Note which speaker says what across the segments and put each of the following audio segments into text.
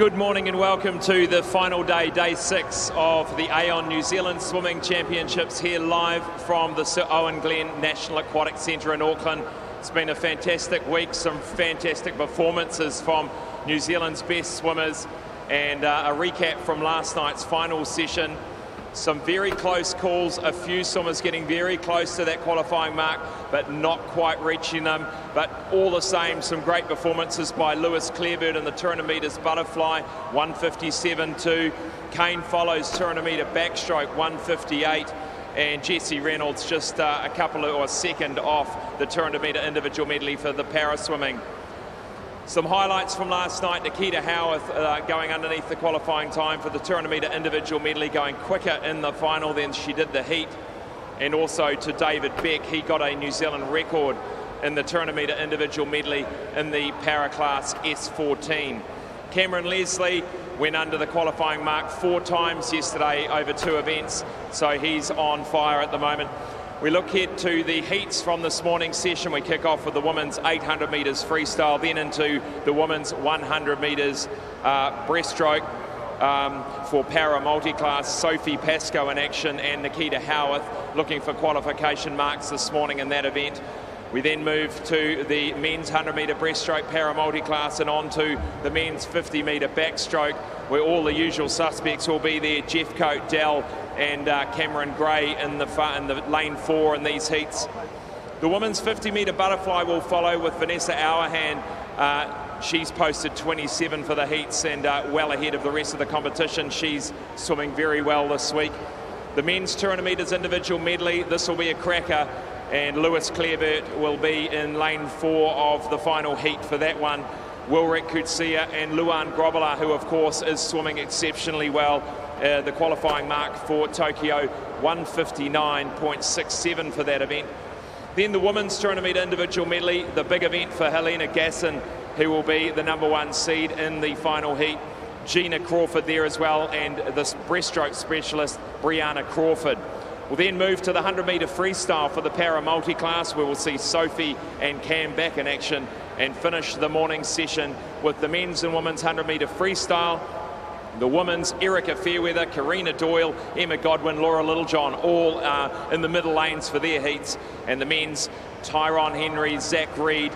Speaker 1: Good morning and welcome to the final day, day 6 of the Aon New Zealand Swimming Championships here live from the Sir Owen Glenn National Aquatic Centre in Auckland. It's been a fantastic week, some fantastic performances from New Zealand's best swimmers, and a recap from last night's final session. Some very close calls, a few swimmers getting very close to that qualifying mark, but not quite reaching them. But all the same, some great performances by Lewis Clarebird in the 200 metres butterfly, 157.2. Kane follows 200 metre backstroke, 158. And Jesse Reynolds just a second off the 200 metre individual medley for the para swimming. Some highlights from last night: Nikita Howarth going underneath the qualifying time for the 200 metre individual medley, going quicker in the final than she did the heat. And also to David Beck, he got a New Zealand record in the 200 metre individual medley in the para class S14. Cameron Leslie went under the qualifying mark 4 times yesterday over 2 events, so he's on fire at the moment. We look ahead to the heats from this morning's session. We kick off with the women's 800 metres freestyle, then into the women's 100 metres breaststroke for para multi-class. Sophie Pascoe in action and Nikita Howarth looking for qualification marks this morning in that event. We then move to the men's 100 metre breaststroke para multi-class and on to the men's 50 metre backstroke, where all the usual suspects will be there: Jeffcoat, Dell and Cameron Gray in the lane 4 in these heats. The women's 50 metre butterfly will follow with Vanessa Auerhahn. She's posted 27 for the heats and well ahead of the rest of the competition. She's swimming very well this week. The men's 200 metres individual medley, this will be a cracker, and Lewis Clarebird will be in lane 4 of the final heat for that one. Wilrick Kutsia and Luan Grobela, who of course is swimming exceptionally well. The qualifying mark for Tokyo, 159.67 for that event. Then the women's 200 metre individual medley, the big event for Helena Gasson, who will be the #1 seed in the final heat. Gina Crawford there as well, and this breaststroke specialist, Brianna Crawford. We'll then move to the 100 metre freestyle for the para multi-class, where we'll see Sophie and Cam back in action, and finish the morning session with the men's and women's 100 metre freestyle. The women's Erica Fairweather, Karina Doyle, Emma Godwin, Laura Littlejohn, all in the middle lanes for their heats. And the men's Tyrone Henry, Zach Reed,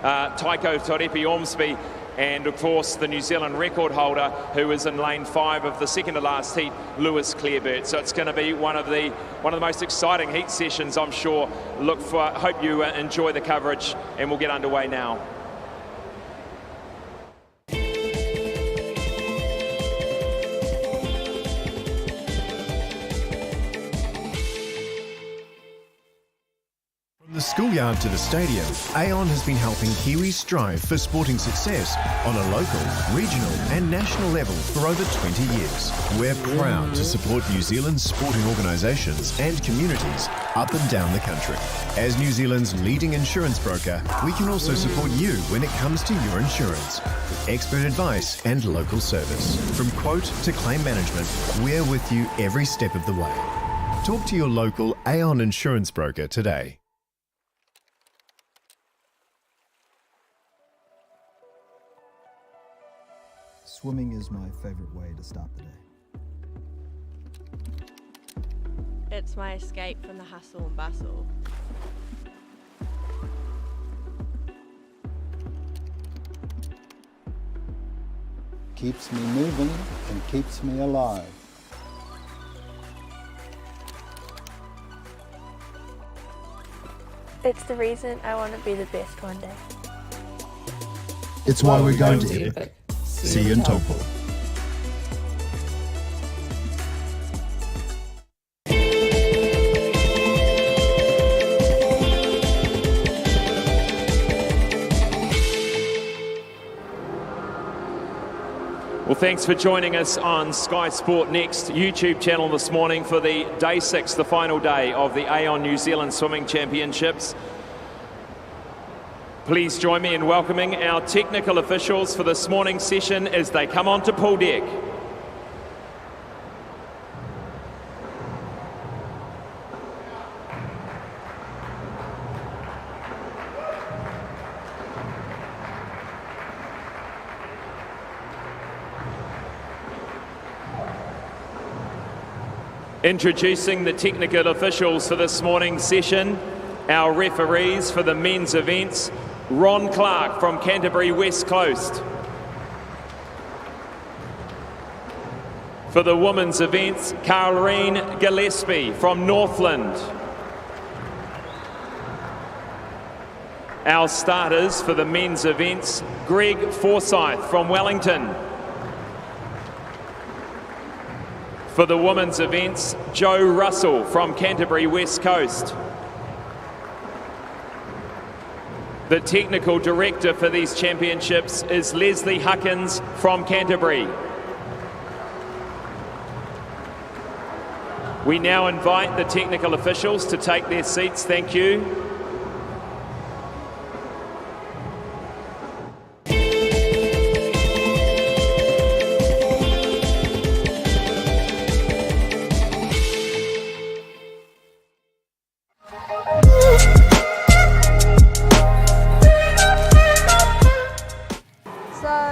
Speaker 1: Taiko Torepi Ormsby, and of course the New Zealand record holder, who is in lane 5 of the second to last heat, Lewis Clarebird. So it's going to be one of the most exciting heat sessions, I'm sure. Hope you enjoy the coverage, and we'll get underway now.
Speaker 2: From the schoolyard to the stadium, Aon has been helping Kiwis strive for sporting success on a local, regional and national level for over 20 years. We're proud to support New Zealand's sporting organisations and communities up and down the country. As New Zealand's leading insurance broker, we can also support you when it comes to your insurance, with expert advice and local service. From quote to claim management, we're with you every step of the way. Talk to your local Aon insurance broker today.
Speaker 3: Swimming is my favourite way to start the day.
Speaker 4: It's my escape from the hustle and bustle.
Speaker 3: Keeps me moving and keeps me alive.
Speaker 5: It's the reason I want to be the best one day.
Speaker 3: It's why we're going to Epic. See you in Taupo.
Speaker 1: Well, thanks for joining us on Sky Sport Next YouTube channel this morning for the day 6, the final day of the Aon New Zealand Swimming Championships. Please join me in welcoming our technical officials for this morning's session as they come onto pool deck. Introducing the technical officials for this morning's session, our referees for the men's events, Ron Clark from Canterbury West Coast. For the women's events, Carlene Gillespie from Northland. Our starters for the men's events, Greg Forsyth from Wellington. For the women's events, Joe Russell from Canterbury West Coast. The technical director for these championships is Leslie Huckins from Canterbury. We now invite the technical officials to take their seats. Thank you.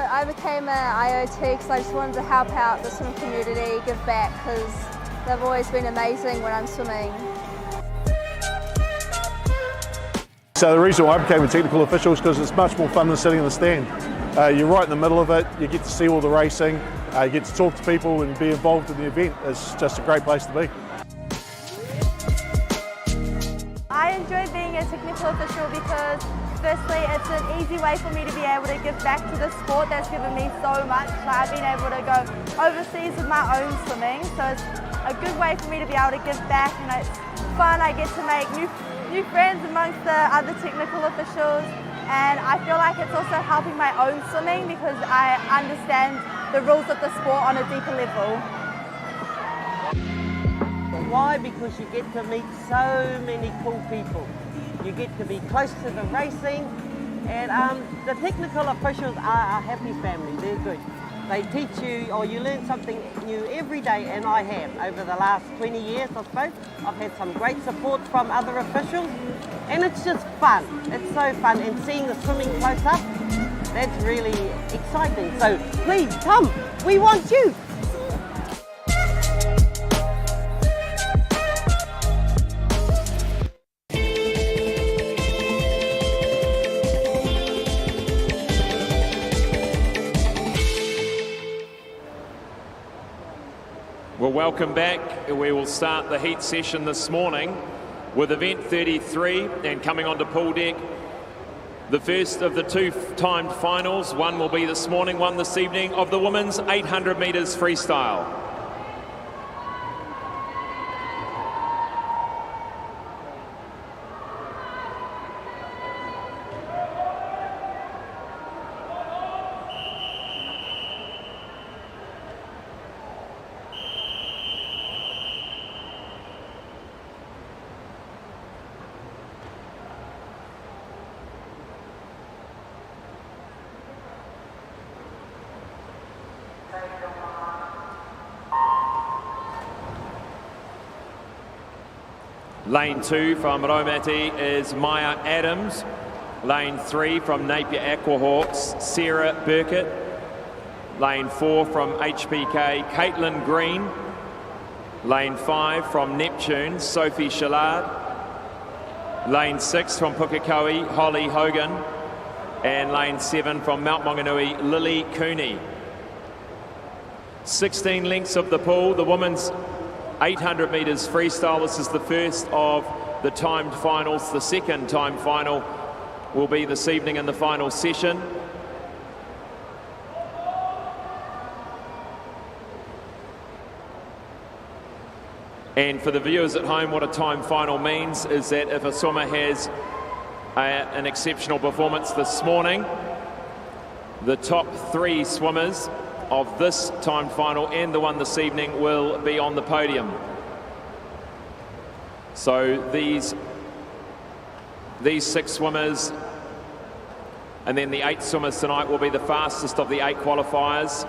Speaker 6: I became an IoT because I just wanted to help out the swimming community, give back, because they've always been amazing when I'm swimming.
Speaker 7: So the reason why I became a technical official is because it's much more fun than sitting in the stand. You're right in the middle of it, you get to see all the racing, you get to talk to people and be involved in the event. It's just a great place to be.
Speaker 8: I enjoy being a technical official because firstly, it's an easy way for me to be able to give back to the sport that's given me so much. I've been able to go overseas with my own swimming, so it's a good way for me to be able to give back, and it's fun. I get to make new friends amongst the other technical officials, and I feel like it's also helping my own swimming because I understand the rules of the sport on a deeper level.
Speaker 9: Why? Because you get to meet so many cool people. You get to be close to the racing, and the technical officials are a happy family. They're good. They teach you, or you learn something new every day, and I have. Over the last 20 years, I suppose, I've had some great support from other officials, and it's just fun. It's so fun, and seeing the swimming close up, that's really exciting. So please come, we want you.
Speaker 1: Well, welcome back. We will start the heat session this morning with event 33, and coming onto pool deck, the first of the two timed finals. One will be this morning, one this evening, of the women's 800 metres freestyle. Lane 2 from Raumati is Maya Adams. Lane 3 from Napier Aquahawks, Sarah Burkett. Lane 4 from HPK, Caitlin Green. Lane 5 from Neptune, Sophie Shillard. Lane 6 from Pukekohe, Holly Hogan. And lane 7 from Mount Maunganui, Lily Cooney. 16 lengths of the pool, the women's 800 metres freestyle. This is the first of the timed finals. The second timed final will be this evening in the final session. And for the viewers at home, what a timed final means is that if a swimmer has an exceptional performance this morning, the top 3 swimmers of this timed final and the one this evening will be on the podium. So these 6 swimmers and then the 8 swimmers tonight will be the fastest of the 8 qualifiers.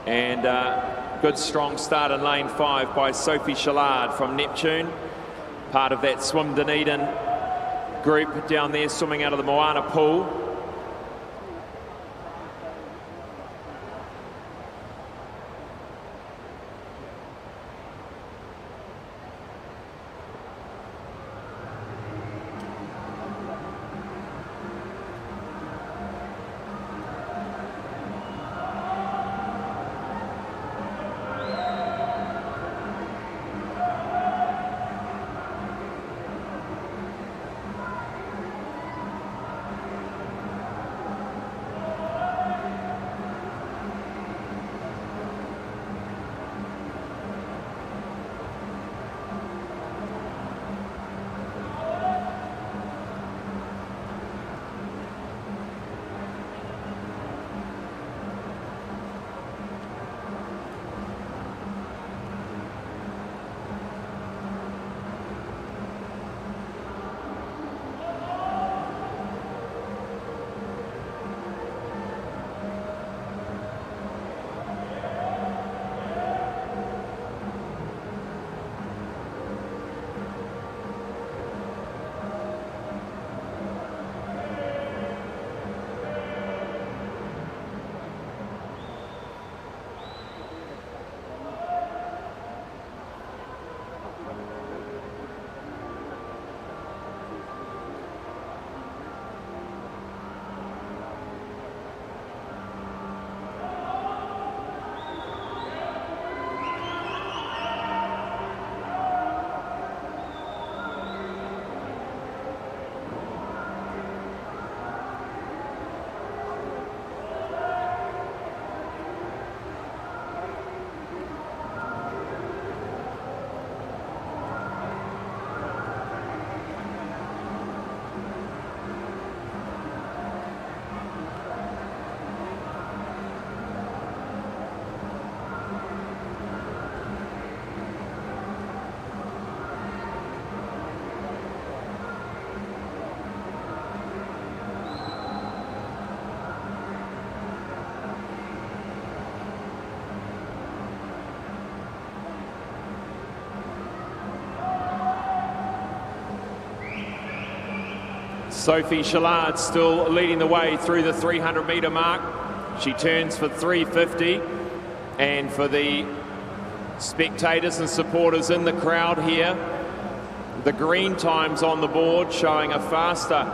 Speaker 1: And good strong start in lane 5 by Sophie Shillard from Neptune. Part of that swim Dunedin group down there swimming out of the Moana pool. Sophie Shillard still leading the way through the 300 metre mark. She turns for 350, and for the spectators and supporters in the crowd here, the green times on the board showing a faster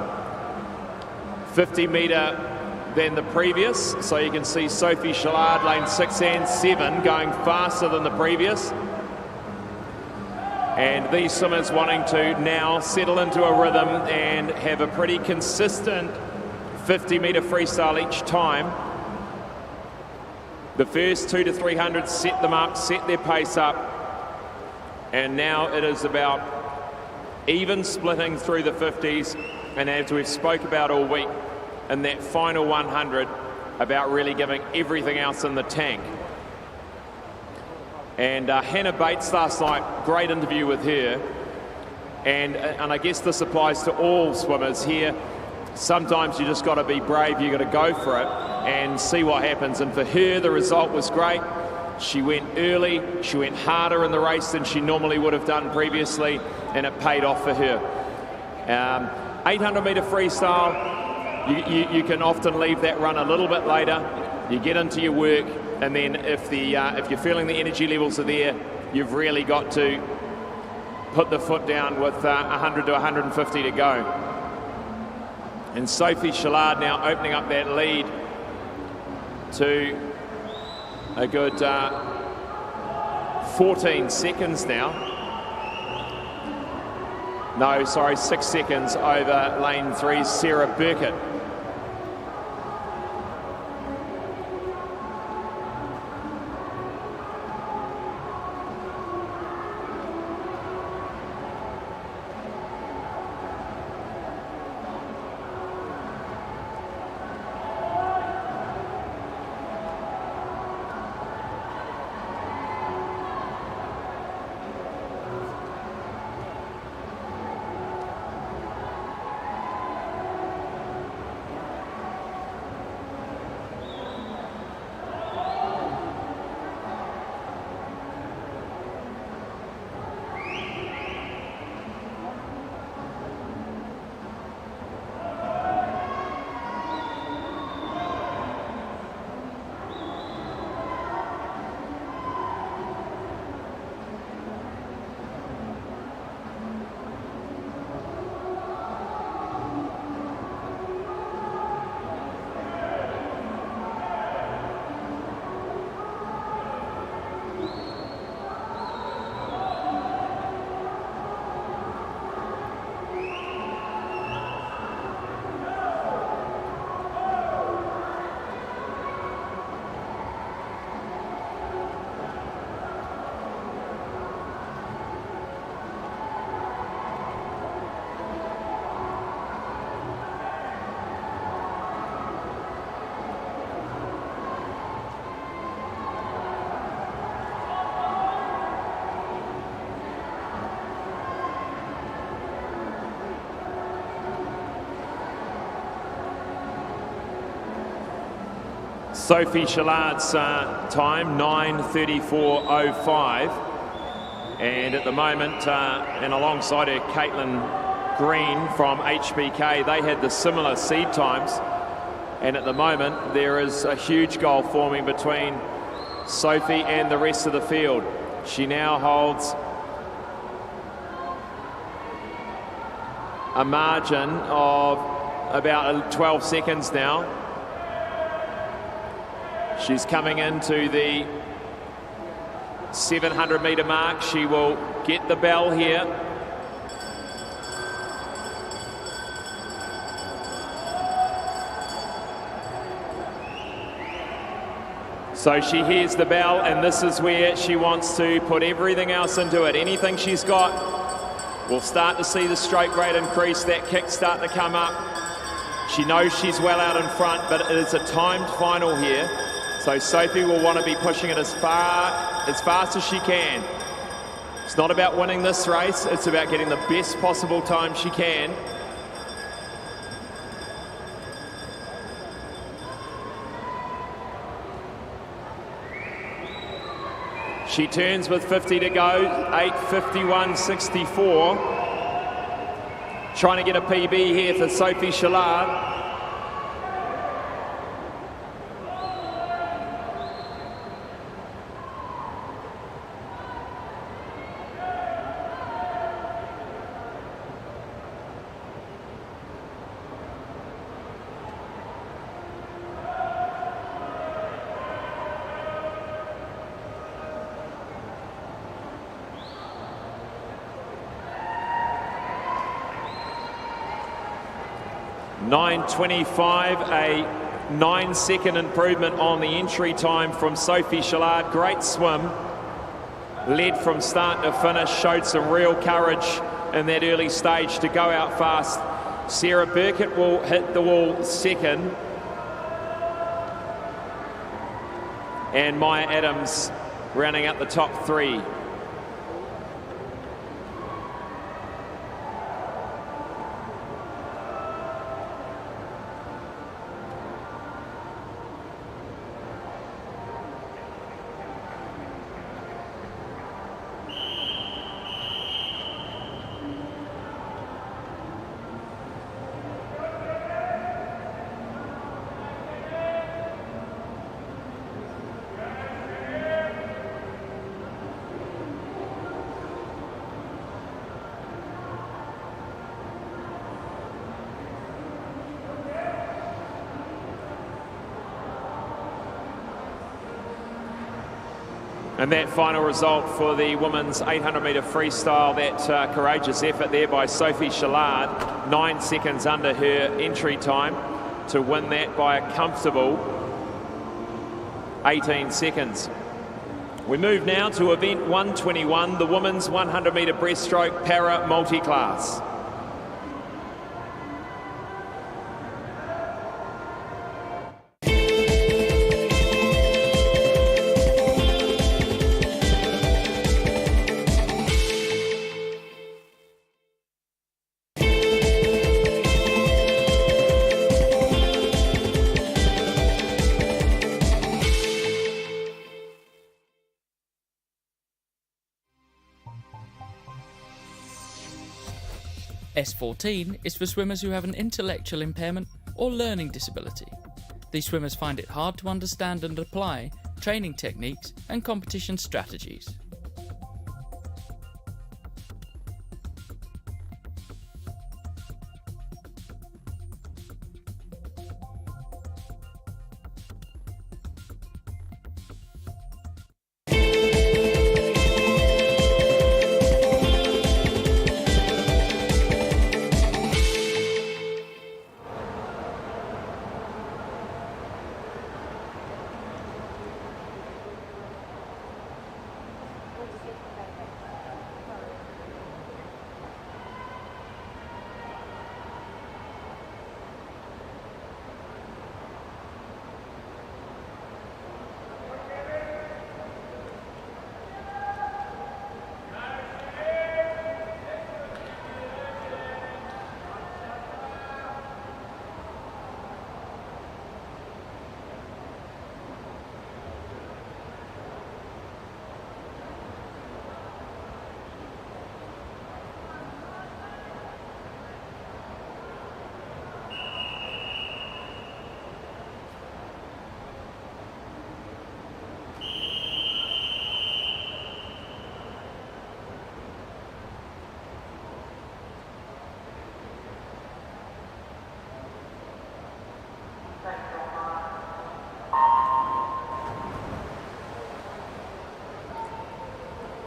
Speaker 1: 50 metre than the previous. So you can see Sophie Shillard lane 6 and 7 going faster than the previous. And these swimmers wanting to now settle into a rhythm and have a pretty consistent 50 metre freestyle each time. The first 2 to 300 set them up, set their pace up, and now it is about even splitting through the 50s, and as we've spoke about all week, in that final 100, about really giving everything else in the tank. And Hannah Bates last night, great interview with her, and I guess this applies to all swimmers here. Sometimes you just got to be brave, you got to go for it and see what happens. And for her, the result was great. She went early, she went harder in the race than she normally would have done previously, and it paid off for her. 800 metre freestyle, you can often leave that run a little bit later. You get into your work, and then if you're feeling the energy levels are there, you've really got to put the foot down with 100 to 150 to go. And Sophie Shillard now opening up that lead to a good 14 seconds now. No, sorry, 6 seconds over lane 3, Sarah Burkett. Sophie Chillard's time, 9:34.05. And at the moment, and alongside her, Caitlin Green from HBK, they had the similar seed times. And at the moment, there is a huge goal forming between Sophie and the rest of the field. She now holds a margin of about 12 seconds now. She's coming into the 700 metre mark. She will get the bell here. So she hears the bell, and this is where she wants to put everything else into it. Anything she's got. We'll start to see the stroke rate increase, that kick start to come up. She knows she's well out in front, but it is a timed final here. So Sophie will want to be pushing it as fast as she can. It's not about winning this race, it's about getting the best possible time she can. She turns with 50 to go, 8:51.64. Trying to get a PB here for Sophie Chillard. .9:25, a 9-second improvement on the entry time from Sophie Chillard. Great swim, led from start to finish, showed some real courage in that early stage to go out fast. Sarah Burkett will hit the wall second, and Maya Adams rounding up the top three. And that final result for the women's 800 metre freestyle, that courageous effort there by Sophie Chillard, 9 seconds under her entry time to win that by a comfortable 18 seconds. We move now to event 121, the women's 100 metre breaststroke para multi-class.
Speaker 10: S14 is for swimmers who have an intellectual impairment or learning disability. These swimmers find it hard to understand and apply training techniques and competition strategies.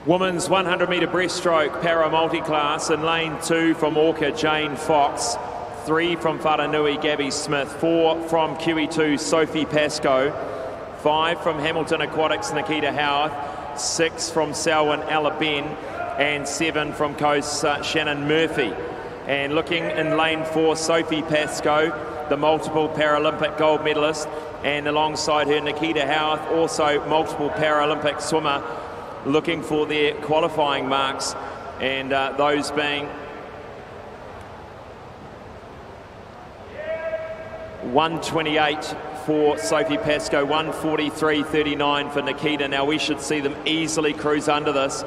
Speaker 1: Women's 100 metre breaststroke para multi-class in lane 2 from Orca, Jane Fox. 3 from Wharanui, Gabby Smith. 4 from QE2, Sophie Pascoe. 5 from Hamilton Aquatics, Nikita Howarth. 6 from Selwyn, Ella Ben. And 7 from Coast, Shannon Murphy. And looking in lane 4, Sophie Pascoe, the multiple Paralympic gold medalist. And alongside her, Nikita Howarth, also multiple Paralympic swimmer, looking for their qualifying marks, and those being 1:28 for Sophie Pascoe, 1:43.39 for Nikita. Now we should see them easily cruise under this.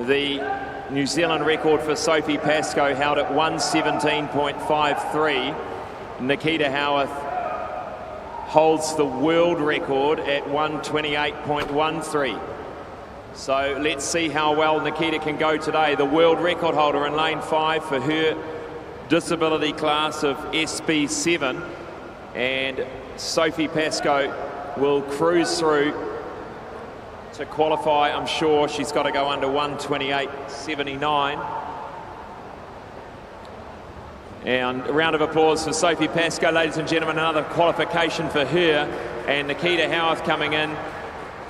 Speaker 1: The New Zealand record for Sophie Pascoe held at 1:17.53. Nikita Howarth holds the world record at 1:28.13. So let's see how well Nikita can go today. The world record holder in lane 5 for her disability class of SB7, and Sophie Pascoe will cruise through to qualify. I'm sure she's got to go under 1:28.79. And a round of applause for Sophie Pascoe, ladies and gentlemen. Another qualification for her. And Nikita Howarth coming in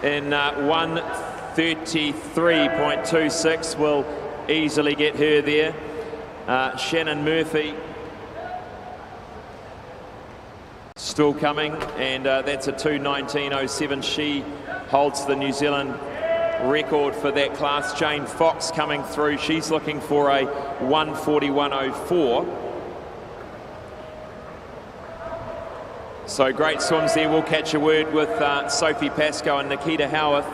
Speaker 1: 1:33.26 will easily get her there. Shannon Murphy still coming, and that's a 2:19.07. She holds the New Zealand record for that class. Jane Fox coming through. She's looking for a 1:41.04. So great swims there. We'll catch a word with Sophie Pascoe and Nikita Howarth.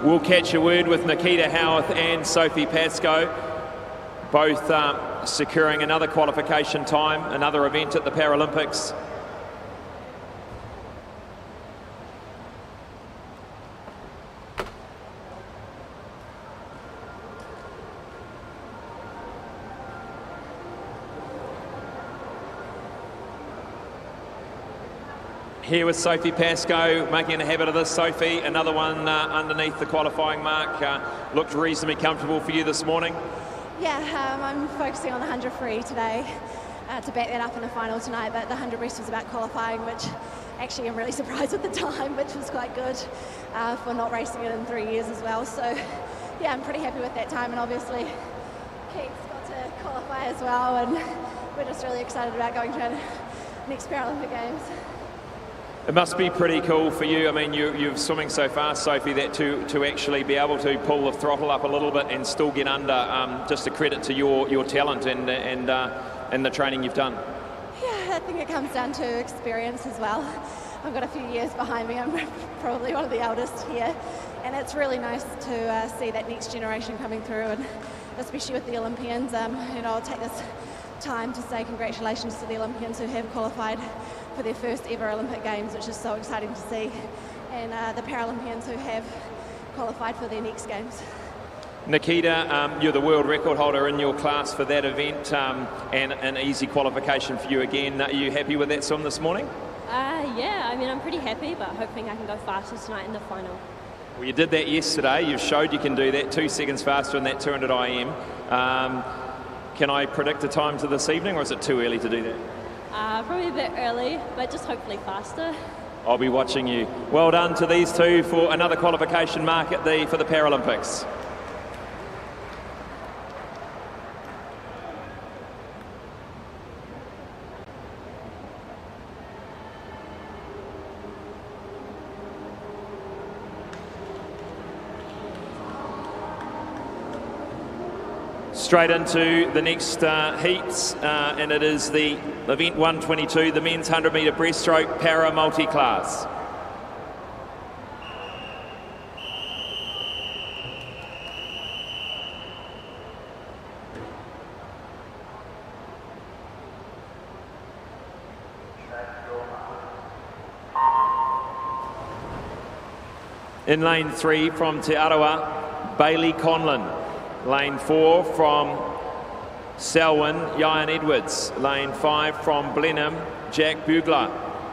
Speaker 1: We'll catch a word with Nikita Howarth and Sophie Pascoe, both securing another qualification time, another event at the Paralympics. Here with Sophie Pascoe, making a habit of this. Sophie, another one underneath the qualifying mark. Looked reasonably comfortable for you this morning.
Speaker 11: Yeah, I'm focusing on the 100 free today to back that up in the final tonight, but the 100 breast was about qualifying, which actually I'm really surprised with the time, which was quite good for not racing it in 3 years as well. So yeah, I'm pretty happy with that time, and obviously Keith's got to qualify as well, and we're just really excited about going to the next Paralympic Games.
Speaker 1: It must be pretty cool for you. I mean, you're swimming so fast, Sophie, that to actually be able to pull the throttle up a little bit and still get under, just a credit to your talent and the training you've done.
Speaker 11: Yeah, I think it comes down to experience as well. I've got a few years behind me. I'm probably one of the eldest here, and it's really nice to see that next generation coming through, and especially with the Olympians. You know, I'll take this time to say congratulations to the Olympians who have qualified for their first ever Olympic Games, which is so exciting to see, and the Paralympians who have qualified for their next Games.
Speaker 1: Nikita, you're the world record holder in your class for that event, and an easy qualification for you again. Are you happy with that swim this morning?
Speaker 4: Yeah, I mean, I'm pretty happy, but hoping I can go faster tonight in the final.
Speaker 1: Well, you did that yesterday. You've showed you can do that, 2 seconds faster in that 200 IM. Can I predict a time to this evening, or is it too early to do that?
Speaker 4: Probably a bit early, but just hopefully faster.
Speaker 1: I'll be watching you. Well done to these two for another qualification mark for the Paralympics. Straight into the next heats, and it is the event 122, the men's 100-metre breaststroke para multi-class. In lane 3 from Te Arawa, Bailey Conlon. Lane 4 from Selwyn, Ian Edwards. Lane 5 from Blenheim, Jack Bugler.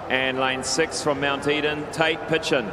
Speaker 1: And lane 6 from Mount Eden, Tate Pitchin.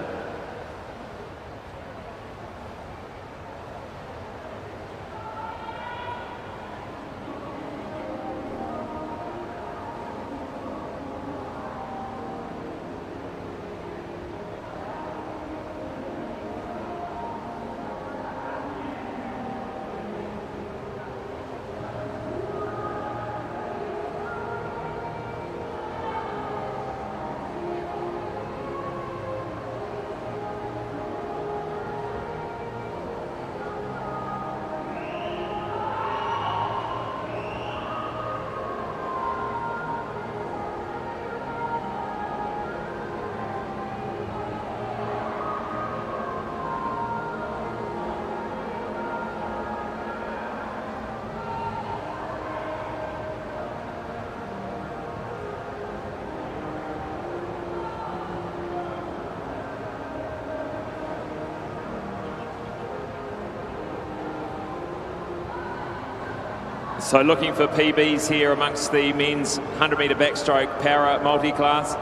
Speaker 1: So looking for PBs here amongst the men's 100-metre backstroke para multi-class.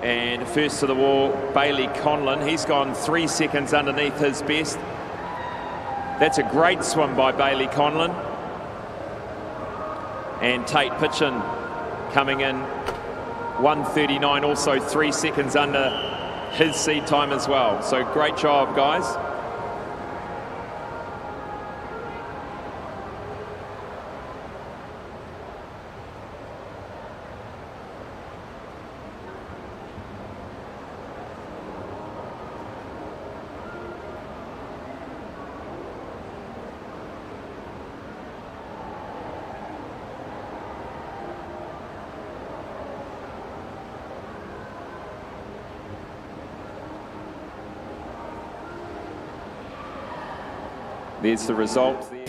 Speaker 1: And first to the wall, Bailey Conlon. He's gone 3 seconds underneath his best. That's a great swim by Bailey Conlon. And Tate Pitchin coming in 1:39, also 3 seconds under his seed time as well. So great job, guys. There's the result there.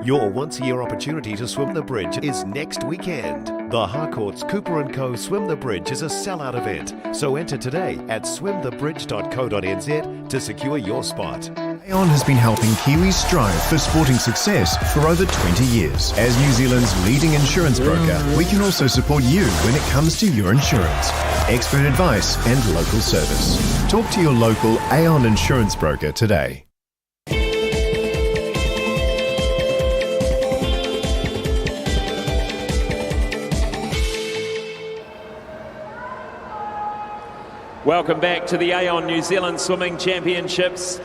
Speaker 2: Your once-a-year opportunity to swim the bridge is next weekend. The Harcourt's Cooper & Co. Swim the Bridge is a sellout event, so enter today at swimthebridge.co.nz to secure your spot. Aon has been helping Kiwis strive for sporting success for over 20 years. As New Zealand's leading insurance broker, we can also support you when it comes to your insurance. Expert advice and local service. Talk to your local Aon insurance broker today.
Speaker 1: Welcome back to the Aon New Zealand Swimming Championships.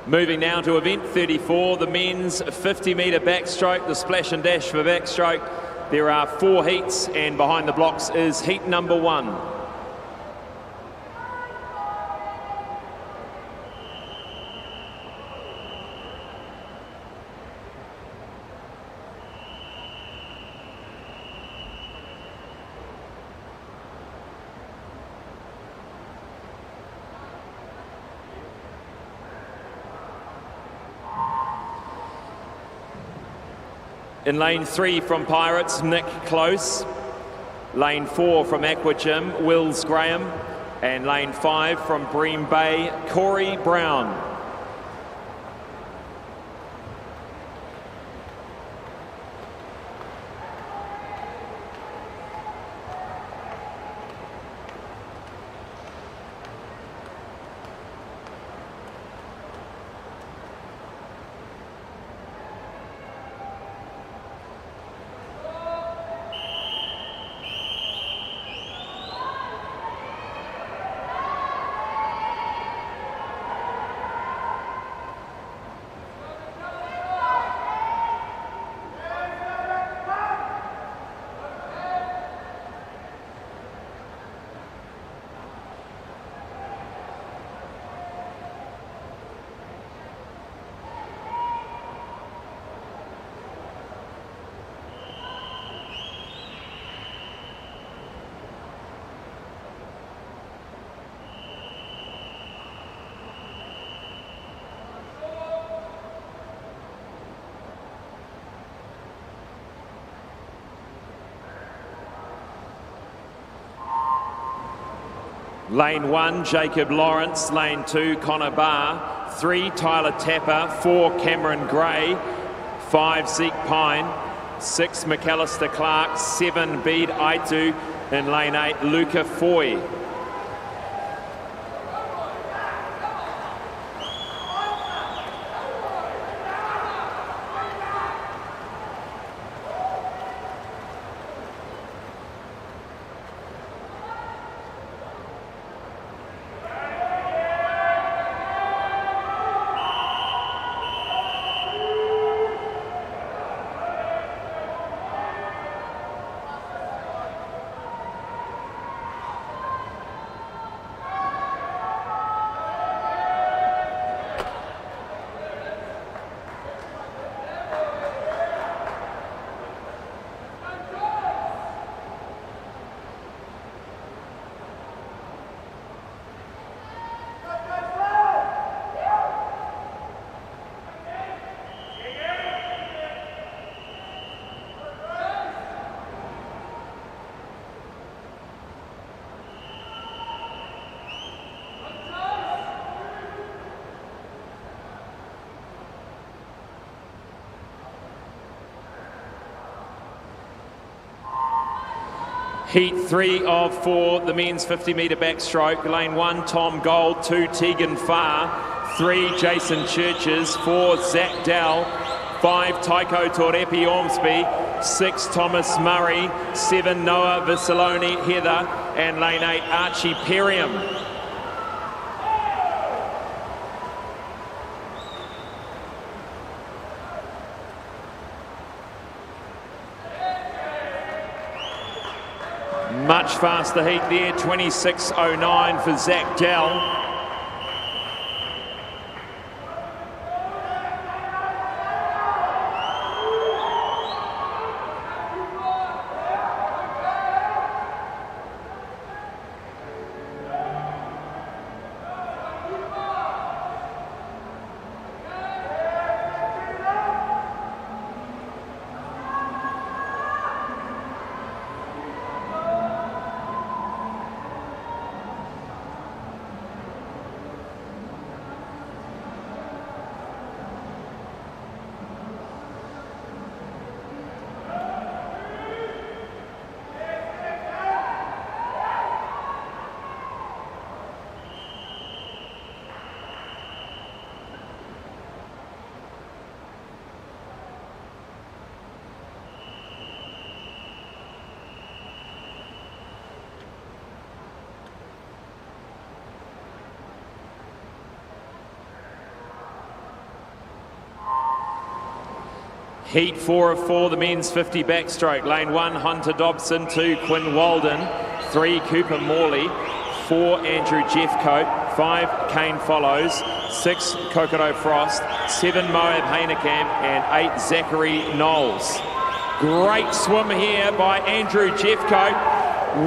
Speaker 1: Moving now to event 34, the men's 50-metre backstroke, the splash and dash for backstroke. There are 4 heats, and behind the blocks is heat number 1. In lane 3 from Pirates, Nick Close. Lane 4 from Aqua Gym, Wills Graham. And lane 5 from Bream Bay, Corey Brown. Lane 1, Jacob Lawrence. Lane 2, Connor Barr. 3, Tyler Tapper. 4, Cameron Gray. 5, Zeke Pine. 6, McAllister Clark. 7, Bede Aitu. In lane 8, Luca Foy. Heat 3 of 4, the men's 50-metre backstroke. Lane 1, Tom Gold. 2, Tegan Farr. 3, Jason Churches. 4, Zach Dell. 5, Taiko Torepi Ormsby. 6, Thomas Murray. 7, Noah Vissaloni Heather. And lane 8, Archie Perriam. Much faster heat there, 26.09 for Zach Dell. Heat 4 of 4, the men's 50 backstroke. Lane 1, Hunter Dobson. 2, Quinn Walden. 3, Cooper Morley. 4, Andrew Jeffcoat. 5, Kane Follows. 6, Kokoto Frost. 7, Moab Hainekamp. And 8, Zachary Knowles. Great swim here by Andrew Jeffcoat.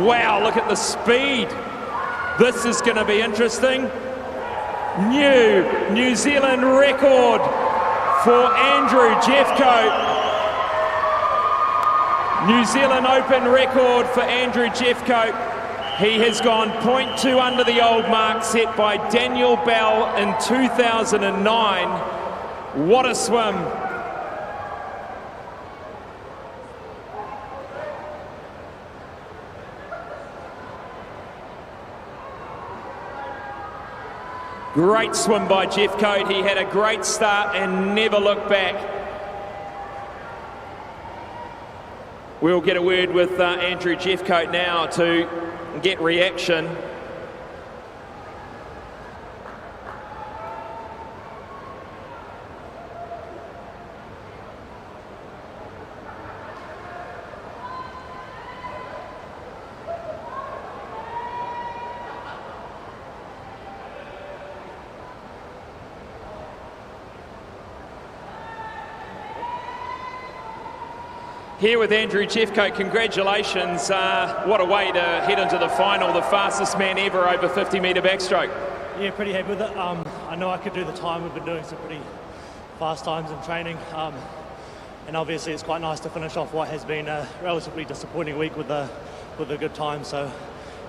Speaker 1: Wow, look at the speed. This is going to be interesting. New Zealand record for Andrew Jeffcoat. New Zealand Open record for Andrew Jeffcoat. He has gone 0.2 under the old mark set by Daniel Bell in 2009. What a swim. Great swim by Jeffcoat. He had a great start and never looked back. We'll get a word with Andrew Jeffcoat now to get reaction. Here with Andrew Jeffcoat, congratulations. What a way to head into the final, the fastest man ever over 50-metre backstroke.
Speaker 12: Yeah, pretty happy with it. I know I could do the time. We've been doing some pretty fast times in training. And obviously it's quite nice to finish off what has been a relatively disappointing week with a good time. So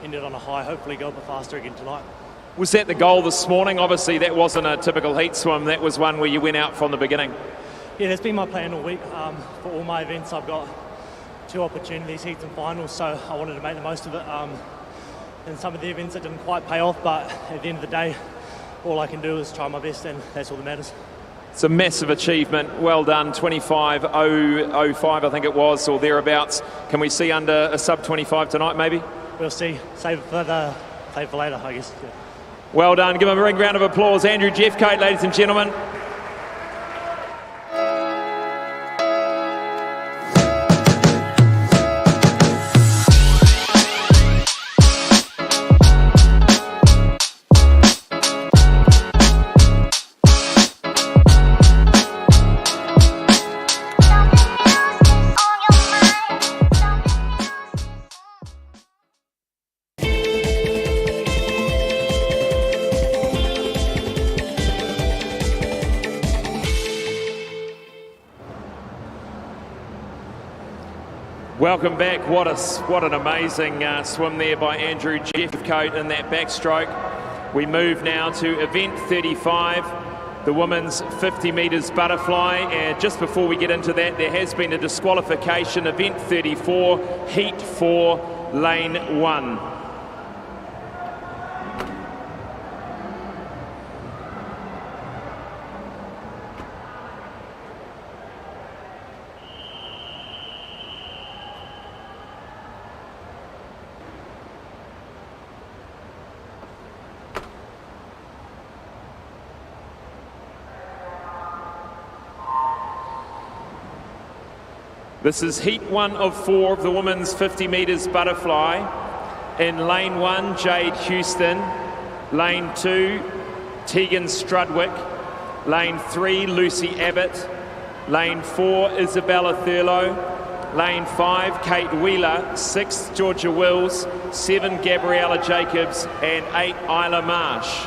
Speaker 12: ended on a high, hopefully go a bit faster again tonight.
Speaker 1: Was that the goal this morning? Obviously that wasn't a typical heat swim, that was one where you went out from the beginning.
Speaker 12: Yeah, that's been my plan all week. For all my events I've got 2 opportunities, heats and finals, so I wanted to make the most of it. In some of the events it didn't quite pay off, but at the end of the day all I can do is try my best, and that's all that matters.
Speaker 1: It's a massive achievement. Well done. 25.005 I think it was, or thereabouts. Can we see under a sub 25 tonight maybe?
Speaker 12: We'll see. Save it for later, I guess. Yeah.
Speaker 1: Well done. Give him a big round of applause. Andrew Jeffcoat, ladies and gentlemen. Welcome back. What an amazing swim there by Andrew Jeffcoat in that backstroke. We move now to event 35, the women's 50 metres butterfly. And just before we get into that, there has been a disqualification. Event 34, heat 4, lane 1. This is heat 1 of 4 of the women's 50 metres butterfly. In lane 1, Jade Houston. Lane 2, Tegan Strudwick. Lane 3, Lucy Abbott. Lane 4, Isabella Thurlow. Lane 5, Kate Wheeler. 6, Georgia Wills. 7, Gabriella Jacobs. And 8, Isla Marsh.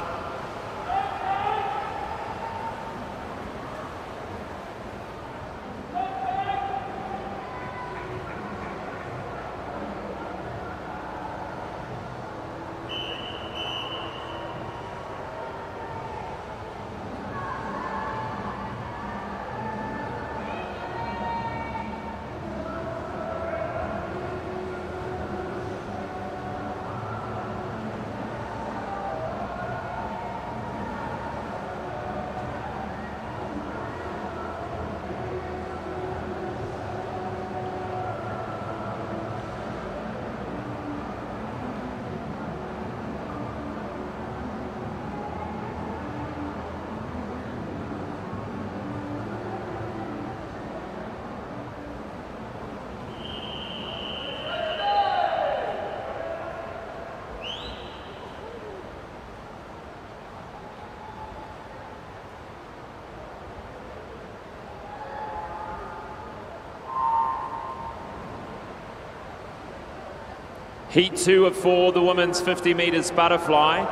Speaker 1: Heat 2 of 4, the women's 50 metres butterfly.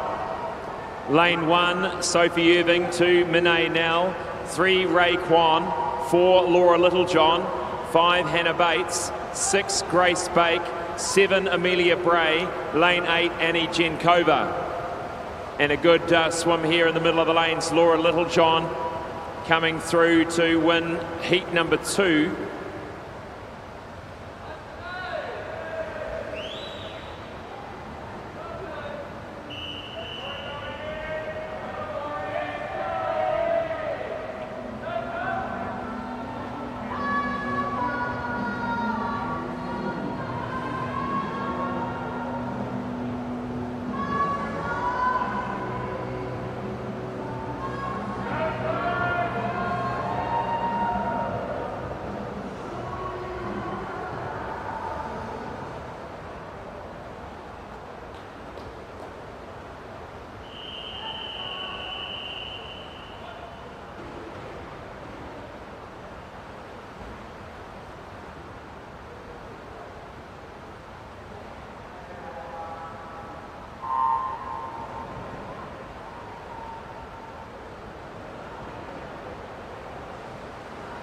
Speaker 1: Lane 1, Sophie Irving. 2, Minay Nell. 3, Ray Kwan. 4, Laura Littlejohn. 5, Hannah Bates. 6, Grace Bake. 7, Amelia Bray. Lane 8, Annie Genkova. And a good swim here in the middle of the lanes. Laura Littlejohn coming through to win heat number 2.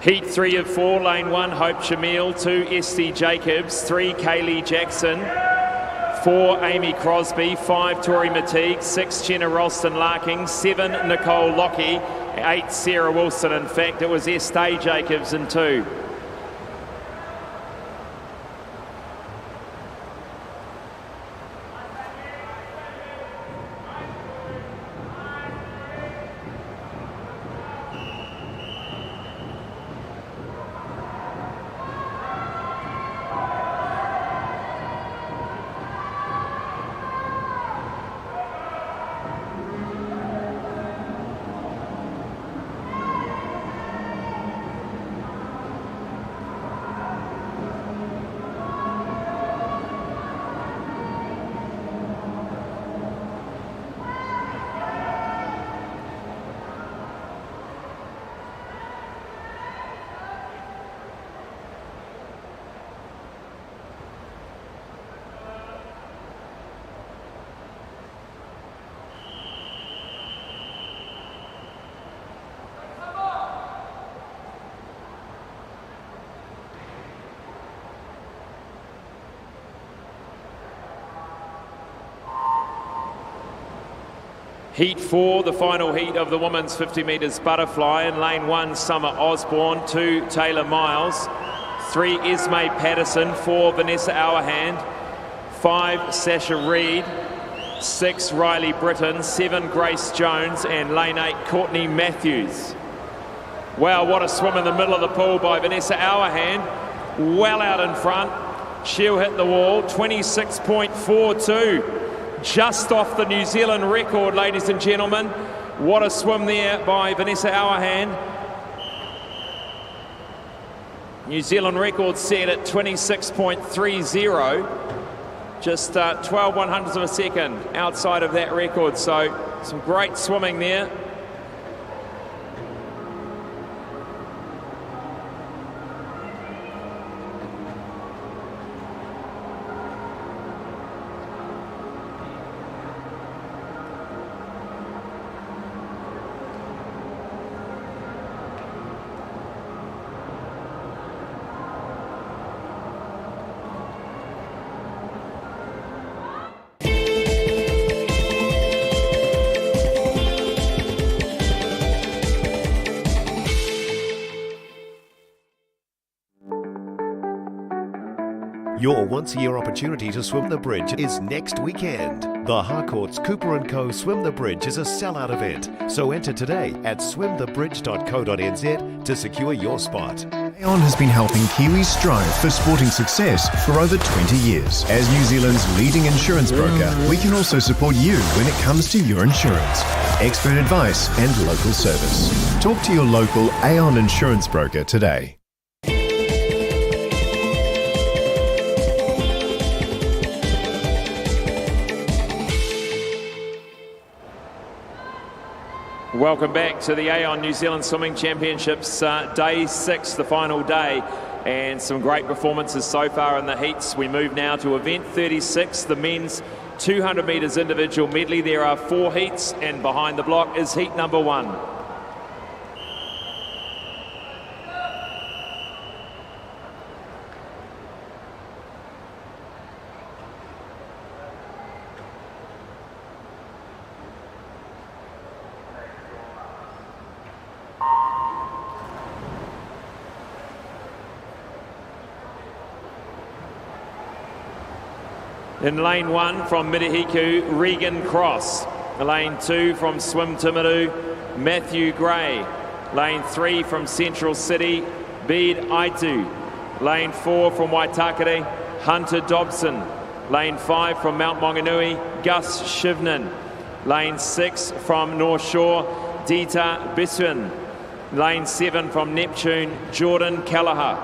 Speaker 1: Heat 3 of 4, lane 1, Hope Shamil. 2, Esty Jacobs. 3, Kaylee Jackson. 4 Amy Crosby, 5 Tori Mateague, 6 Jenna Ralston-Larking, 7 Nicole Lockie, 8 Sarah Wilson. In fact, it was Estee Jacobs in 2. Heat 4, the final heat of the women's 50 metres butterfly. In lane 1, Summer Osborne, 2, Taylor Miles, 3, Esme Patterson, 4, Vanessa Auerhand, 5, Sasha Reed, 6, Riley Britton, 7, Grace Jones, and lane 8, Courtney Matthews. Wow, what a swim in the middle of the pool by Vanessa Auerhand, well out in front. She'll hit the wall, 26.42. Just off the New Zealand record, ladies and gentlemen. What a swim there by Vanessa Auerhand. New Zealand record set at 26.30. Just 12 100ths of a second outside of that record. So some great swimming there.
Speaker 2: Your once-a-year opportunity to swim the bridge is next weekend. The Harcourt's Cooper & Co. Swim the Bridge is a sellout event, so enter today at swimthebridge.co.nz to secure your spot. Aon has been helping Kiwis strive for sporting success for over 20 years. As New Zealand's leading insurance broker, we can also support you when it comes to your insurance. Expert advice and local service. Talk to your local Aon insurance broker today.
Speaker 1: Welcome back to the Aon New Zealand Swimming Championships, day 6, the final day, and some great performances so far in the heats. We move now to event 36, the men's 200 metres individual medley. There are 4 heats, and behind the block is heat number 1. In lane 1 from Mirihiku, Regan Cross. Lane 2 from Swim Timaru, Matthew Gray. Lane 3 from Central City, Bede Aitu. Lane 4 from Waitakere, Hunter Dobson. Lane 5 from Mount Maunganui, Gus Shivnan. Lane 6 from North Shore, Dita Biswin. Lane 7 from Neptune, Jordan Kelleher.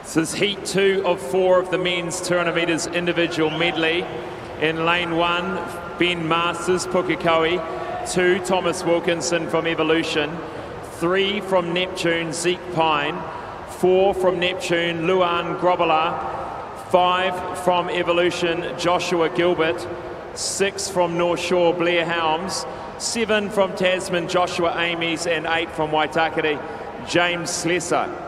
Speaker 1: This is heat 2 of 4 of the men's 200 metres individual medley. In lane 1, Ben Masters, Pukekohe. 2, Thomas Wilkinson from Evolution. 3 from Neptune, Zeke Pine. 4 from Neptune, Luan Grobbelaar. 5 from Evolution, Joshua Gilbert. 6 from North Shore, Blair Helms. 7 from Tasman, Joshua Amies. And 8 from Waitakere, James Slesser.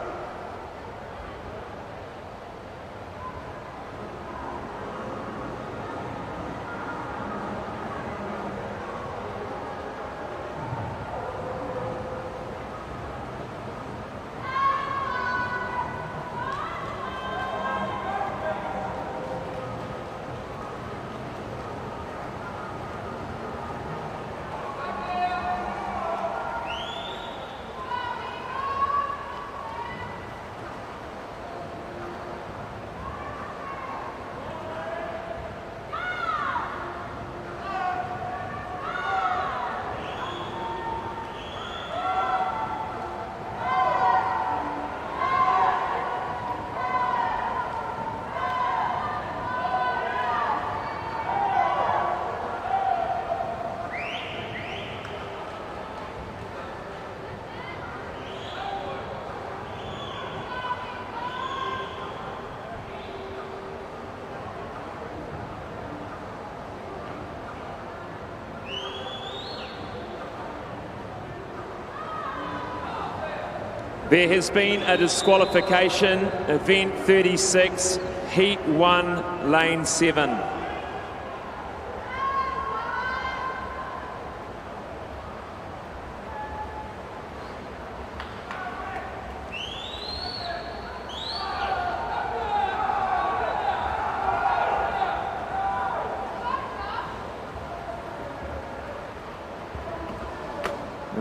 Speaker 1: There has been a disqualification, event 36, heat 1, lane 7.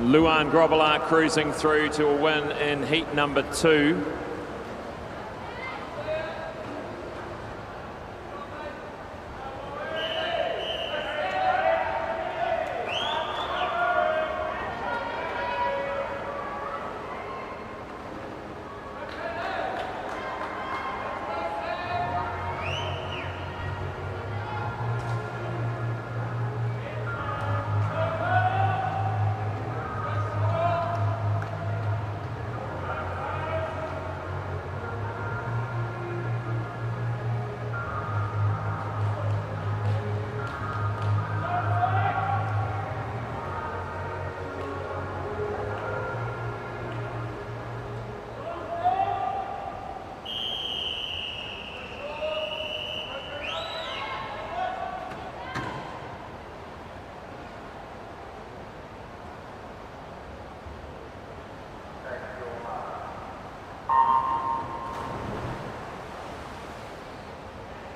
Speaker 1: Luan Grobbelaar cruising through to a win in heat number 2.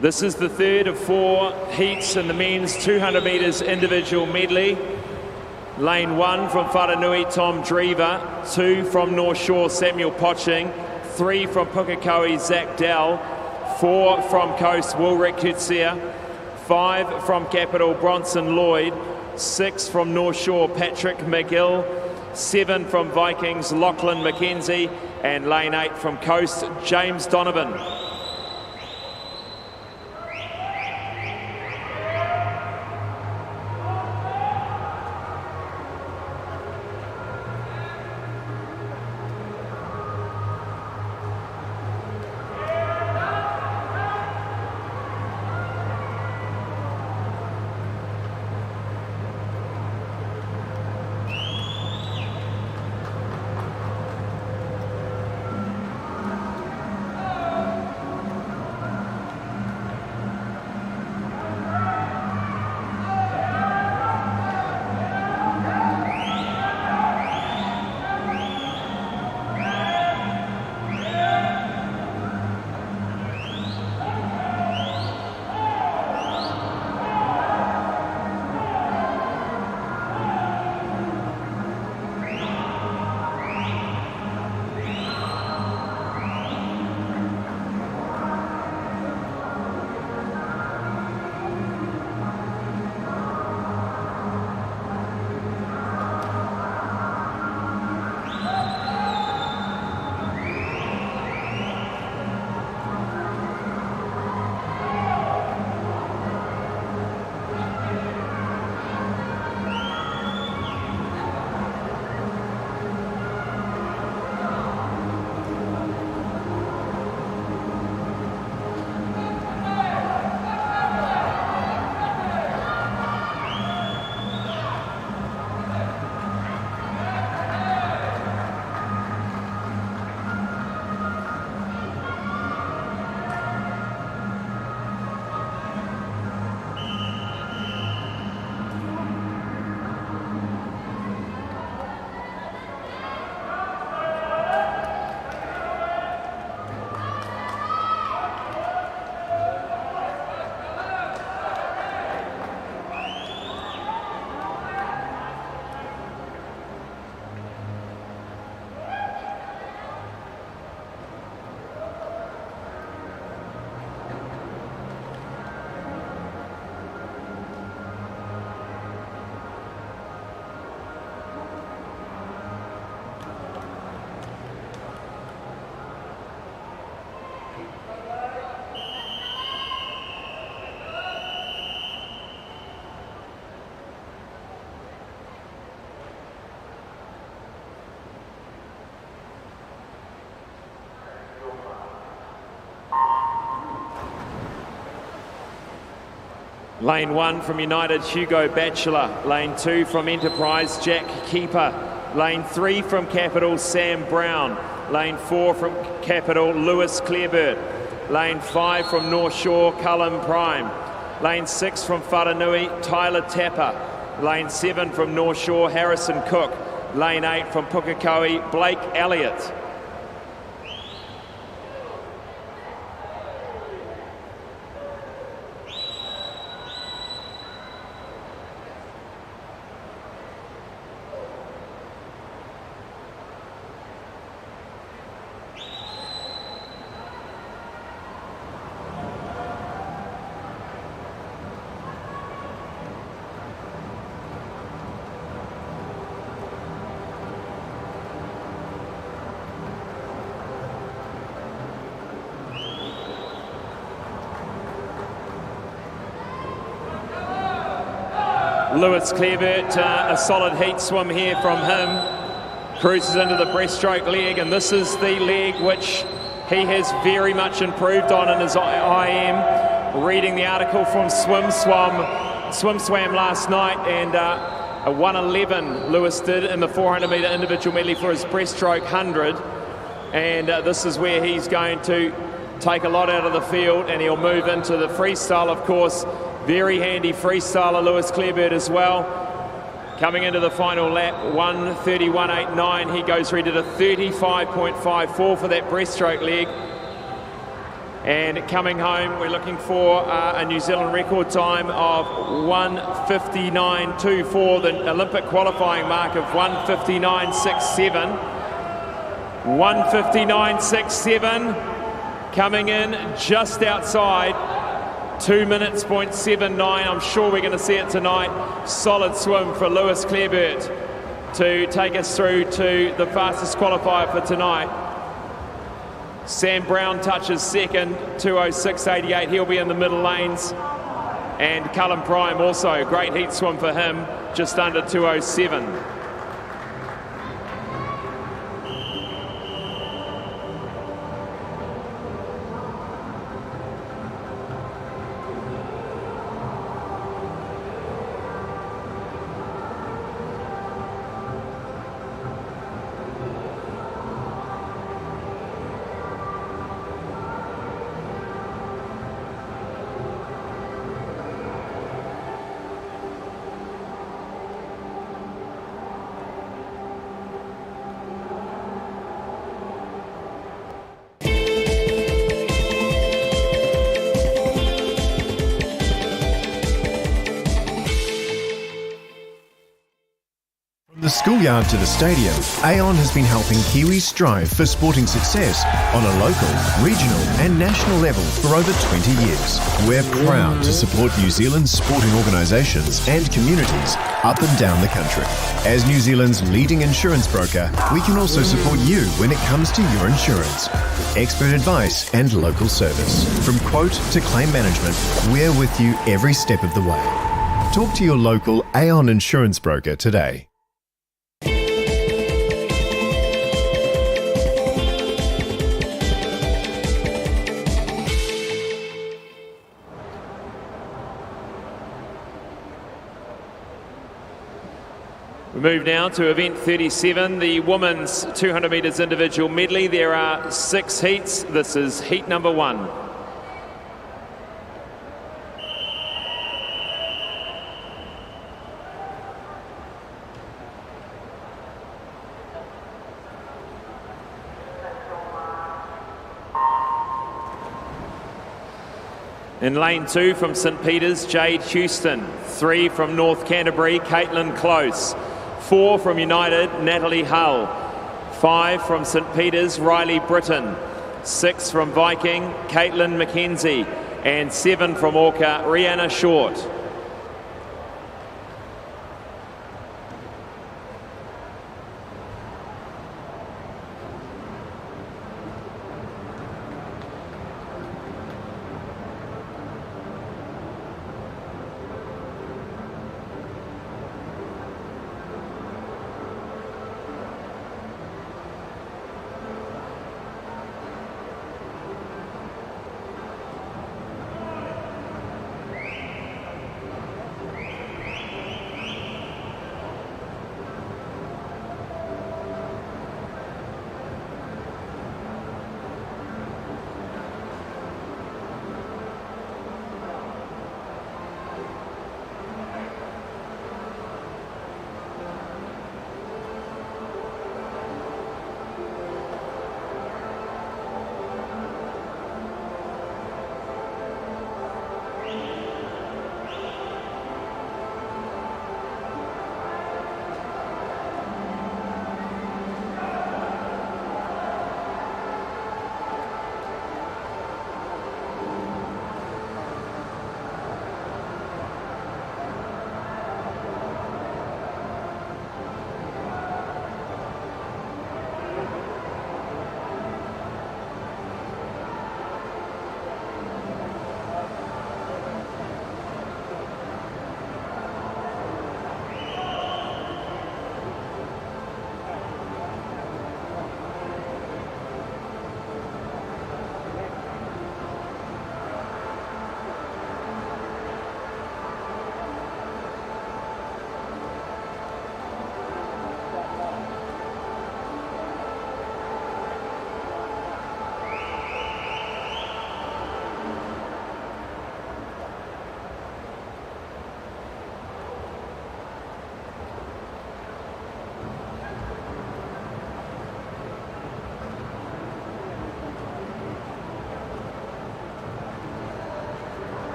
Speaker 1: This is the third of 4 heats in the men's 200 metres individual medley. Lane 1 from Wharanui, Tom Drever. 2 from North Shore, Samuel Potching. 3 from Pukekohe, Zach Dell. 4 from Coast, Wilrick Kutsia. 5 from Capital, Bronson Lloyd. 6 from North Shore, Patrick McGill. 7 from Vikings, Lachlan McKenzie. And lane 8 from Coast, James Donovan. Lane 1 from United, Hugo Batchelor. Lane 2 from Enterprise, Jack Keeper. Lane 3 from Capital, Sam Brown. Lane 4 from Capital, Lewis Clearbird. Lane 5 from North Shore, Cullen Prime. Lane 6 from Wharanui, Tyler Tapper. Lane 7 from North Shore, Harrison Cook. Lane 8 from Pukekohe, Blake Elliott. Lewis Clearbird, a solid heat swim here from him. Cruises into the breaststroke leg, and this is the leg which he has very much improved on in his IM. Reading the article from Swim Swam last night, and a 1:11 Lewis did in the 400 metre individual medley for his breaststroke 100. And this is where he's going to take a lot out of the field, and he'll move into the freestyle, of course. Very handy freestyler, Lewis Clearbird, as well. Coming into the final lap, 1:31.89. He goes through to the 35.54 for that breaststroke leg. And coming home, we're looking for a New Zealand record time of 1:59.24, the Olympic qualifying mark of 1:59.67. 1:59.67, coming in just outside 2 minutes, 0.79. I'm sure we're going to see it tonight. Solid swim for Lewis Clearbird to take us through to the fastest qualifier for tonight. Sam Brown touches second, 2:06.88. He'll be in the middle lanes. And Cullen Prime also, great heat swim for him, just under 2:07.
Speaker 2: From the schoolyard to the stadium, Aon has been helping Kiwis strive for sporting success on a local, regional and national level for over 20 years. We're proud to support New Zealand's sporting organisations and communities up and down the country. As New Zealand's leading insurance broker, we can also support you when it comes to your insurance. With expert advice and local service. From quote to claim management, we're with you every step of the way. Talk to your local Aon insurance broker today.
Speaker 1: We move now to event 37, the women's 200 metres individual medley. There are 6 heats. This is heat number 1. In lane 2 from St Peters, Jade Houston. 3 from North Canterbury, Caitlin Close. 4 from United, Natalie Hull. 5 from St Peters, Riley Britton. 6 from Viking, Caitlin McKenzie. And 7 from Orca, Rihanna Short.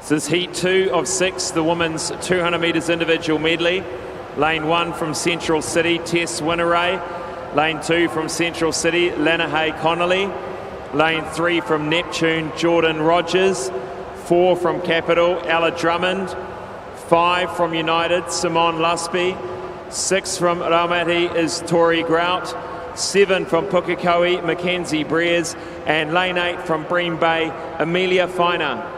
Speaker 1: This is heat 2 of 6, the women's 200 metres individual medley. Lane 1 from Central City, Tess Winneray. Lane 2 from Central City, Lanahay Connolly. Lane 3 from Neptune, Jordan Rogers. 4 from Capital, Ella Drummond. 5 from United, Simone Lusby. 6 from Raumati is Tori Grout. 7 from Pukekohe, Mackenzie Breers. And lane 8 from Bream Bay, Amelia Feiner.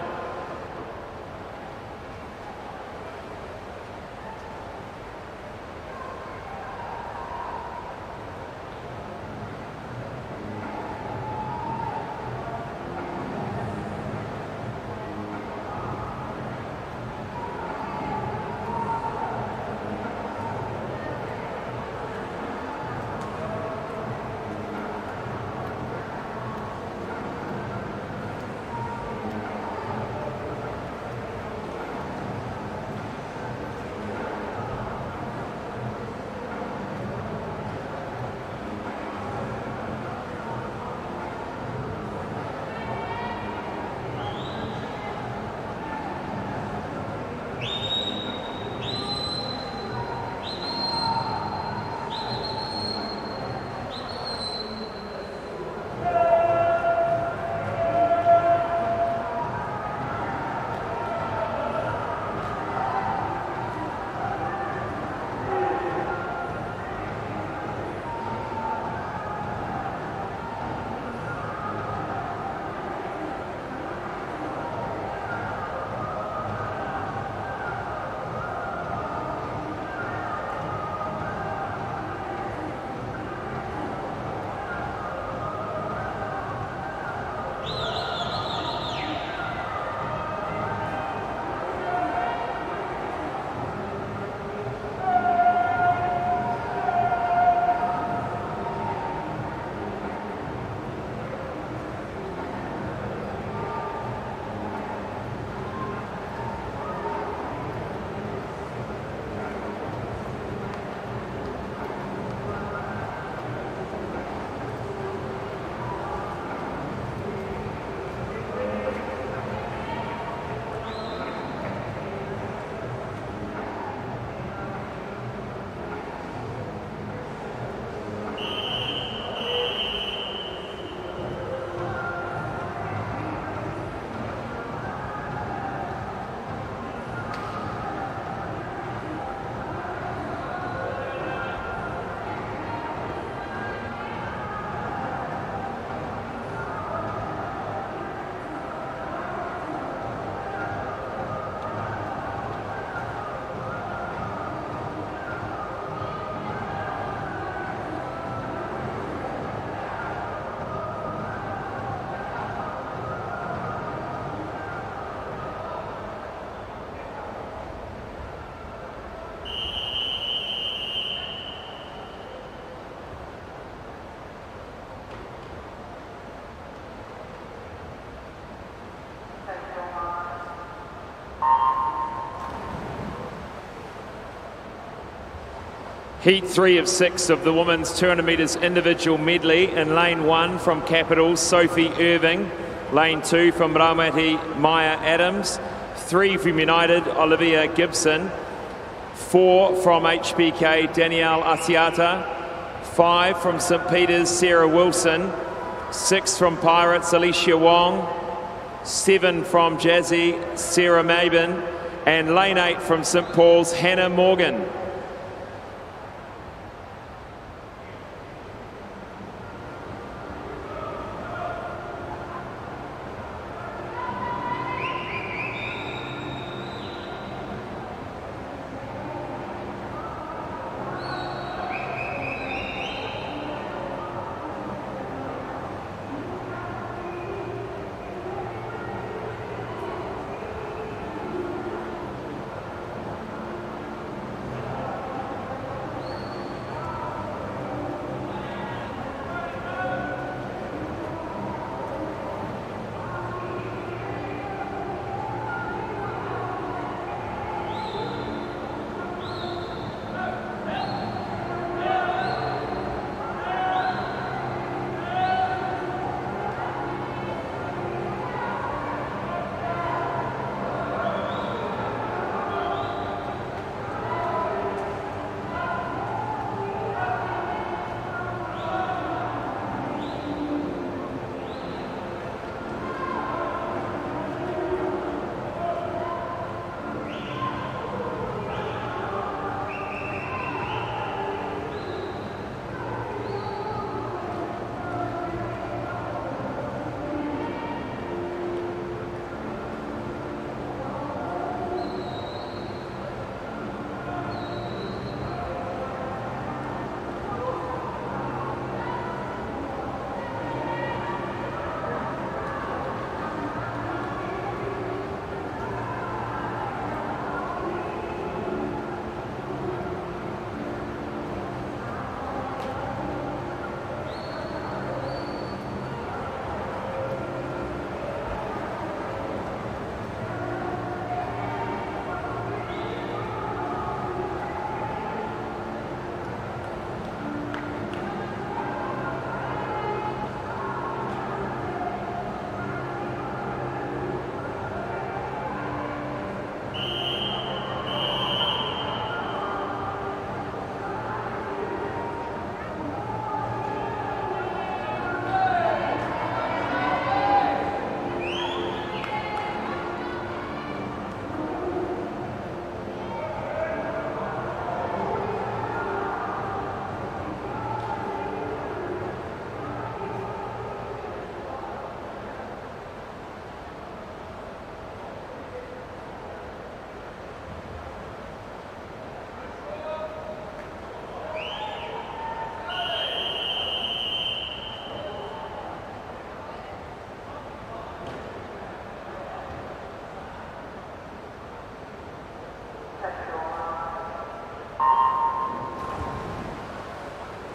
Speaker 1: Heat 3 of 6 of the women's 200 metres individual medley. In lane 1 from Capital, Sophie Irving. Lane 2 from Raumati, Maya Adams. 3 from United, Olivia Gibson. 4 from HBK, Danielle Asiata. 5 from St Peter's, Sarah Wilson. 6 from Pirates, Alicia Wong. 7 from Jazzy, Sarah Mabin. And lane 8 from St Paul's, Hannah Morgan.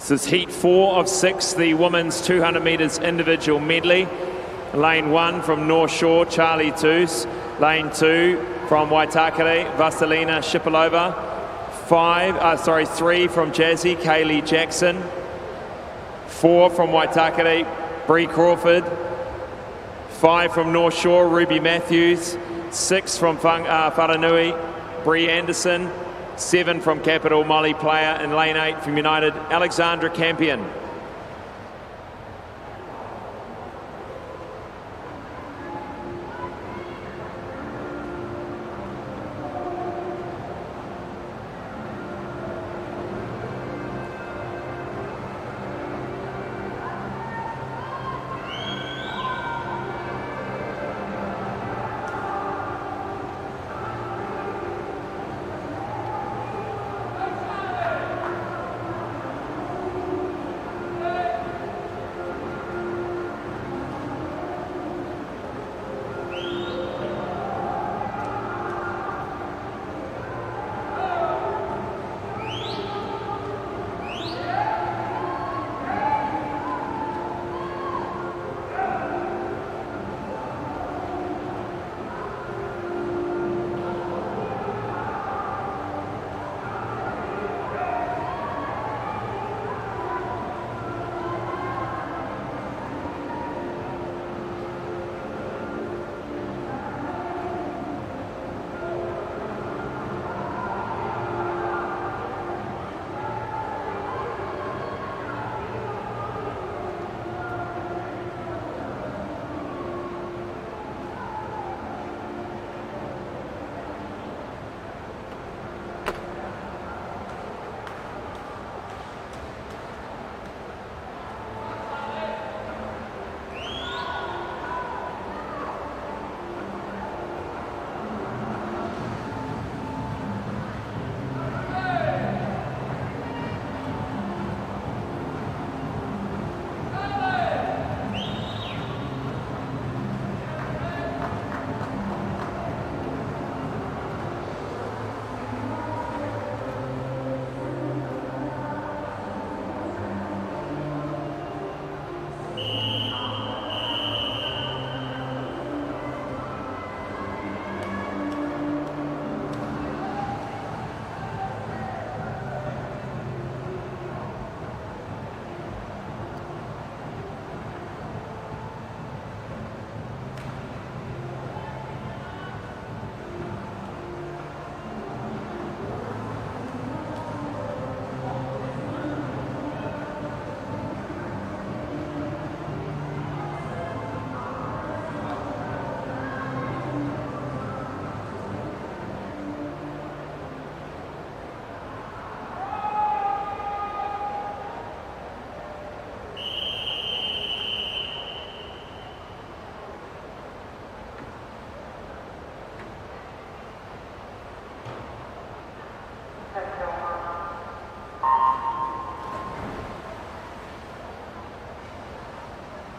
Speaker 1: This is heat 4 of 6, the women's 200 metres individual medley. Lane 1 from North Shore, Charlie Toos. Lane 2 from Waitakere, Vasilina Shipilova. 3 from Jazzy, Kaylee Jackson. 4 from Waitakere, Bree Crawford. 5 from North Shore, Ruby Matthews. 6 from Wharanui, Bree Anderson. 7 from Capital, Molly Player. And lane 8 from United, Alexandra Campion.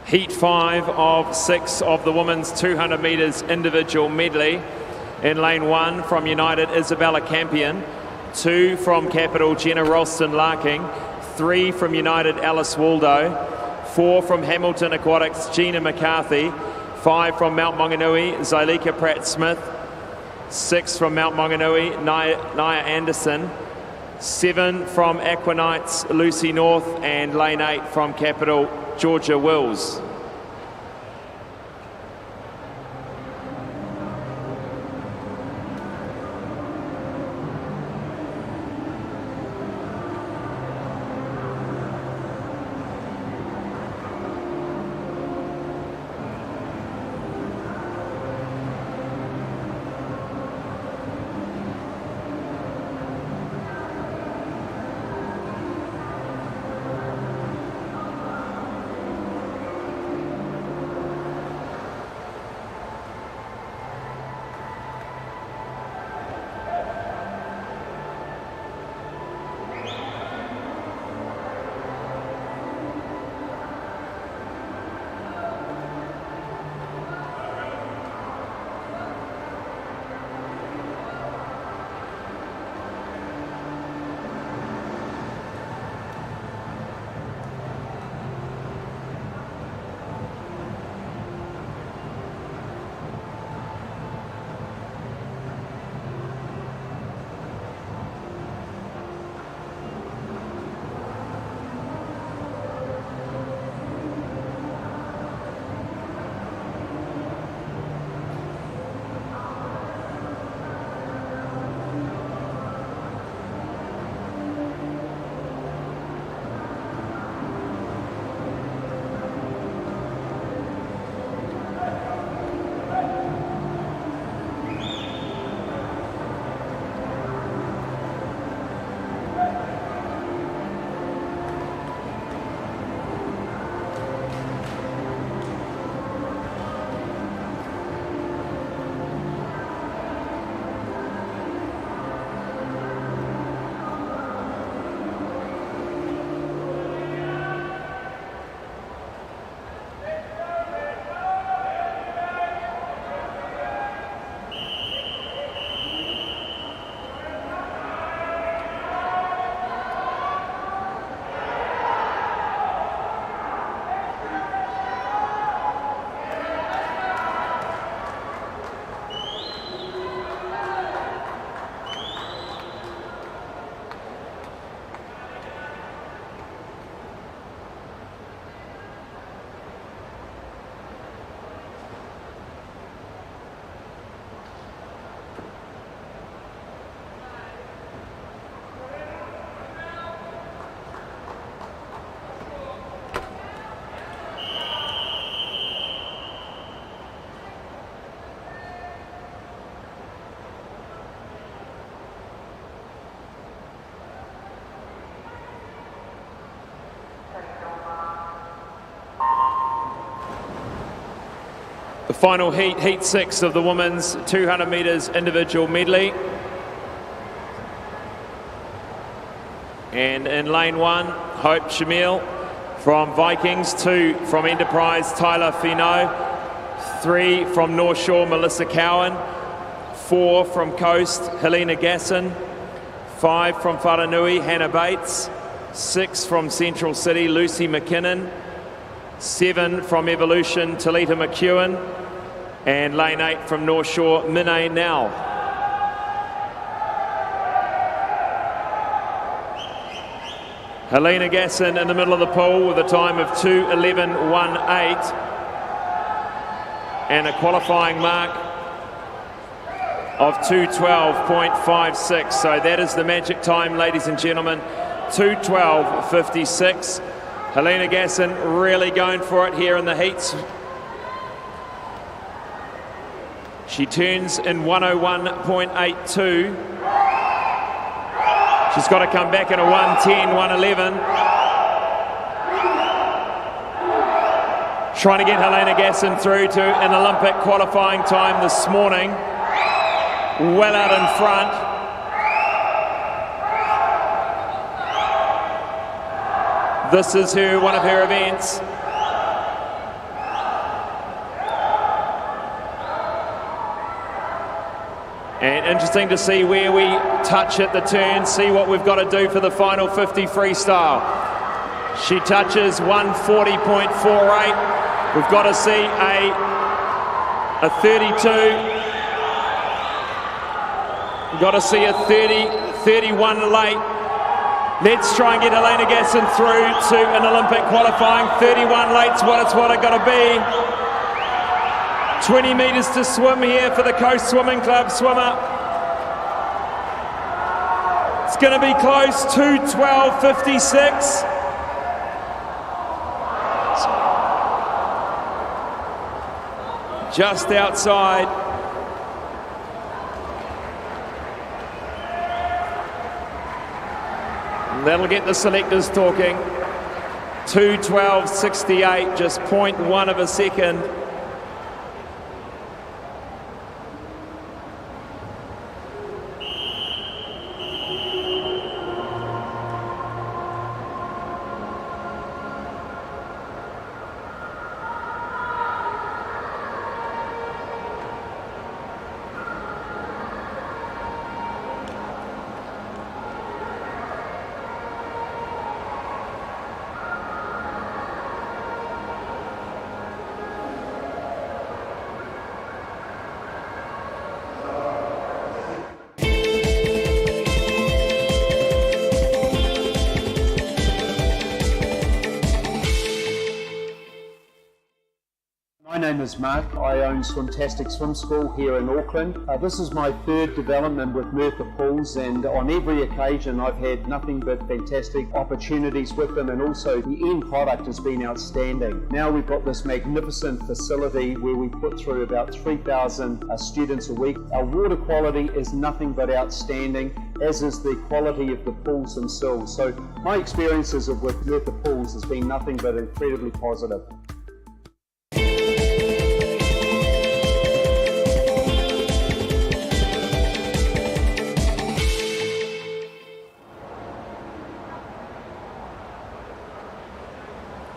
Speaker 1: Heat 5 of 6 of the women's 200 metres individual medley. In lane 1 from United, Isabella Campion. 2 from Capital, Jenna Ralston-Larking. 3 from United, Alice Waldo. 4 from Hamilton Aquatics, Gina McCarthy. 5 from Mount Maunganui, Zylika Pratt-Smith. 6 from Mount Maunganui, Nia Anderson. 7 from Aquanites, Lucy North. And lane 8 from Capital, Georgia Wills. The final heat, heat 6 of the women's 200 metres individual medley. And in lane 1, Hope Shamil from Vikings, 2 from Enterprise, Tyler Finau, 3 from North Shore, Melissa Cowan, 4 from Coast, Helena Gasson, 5 from Wharanui, Hannah Bates, 6 from Central City, Lucy McKinnon, 7 from Evolution, Talita McEwen, and lane 8 from North Shore, Minay Nell. Helena Gasson in the middle of the pool with a time of 2:11.18 and a qualifying mark of 2:12.56. So that is the magic time, ladies and gentlemen, 2:12.56. Helena Gasson really going for it here in the heats. She turns in 1:01.82. She's got to come back in a 1:10, 1:11. Trying to get Helena Gasson through to an Olympic qualifying time this morning. Well out in front. This is one of her events. And interesting to see where we touch at the turn, see what we've got to do for the final 50 freestyle. She touches 1:40.48. We've got to see a 32. We've got to see a 30:31 late. Let's try and get Helena Gasson through to an Olympic qualifying. 31 late's what it's got to be. 20 metres to swim here for the Coast Swimming Club swimmer. It's going to be close, 2:12.56. Just outside. And that'll get the selectors talking. 2:12.68, just 0.1 of a second.
Speaker 13: My name is Mark. I own Swimtastic Swim School here in Auckland. This is my third development with Merthyr Pools, and on every occasion I've had nothing but fantastic opportunities with them, and also the end product has been outstanding. Now we've got this magnificent facility where we put through about 3,000 students a week. Our water quality is nothing but outstanding, as is the quality of the pools themselves. So my experiences with Merthyr Pools has been nothing but incredibly positive.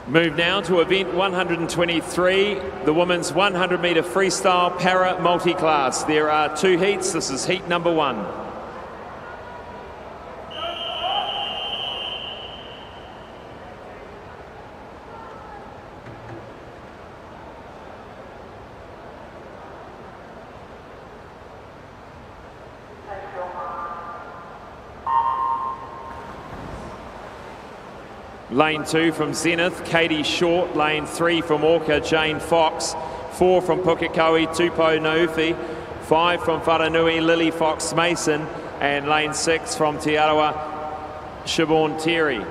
Speaker 1: Move now to event 123, the women's 100 metre freestyle para multi-class. There are 2 heats. This is heat number 1. Lane 2 from Zenith, Katie Short. Lane 3 from Orca, Jane Fox. 4 from Pukekohe, Tupou Naufi. 5 from Wharanui, Lily Fox Mason. And lane 6 from Te Arawa, Siobhan Terry.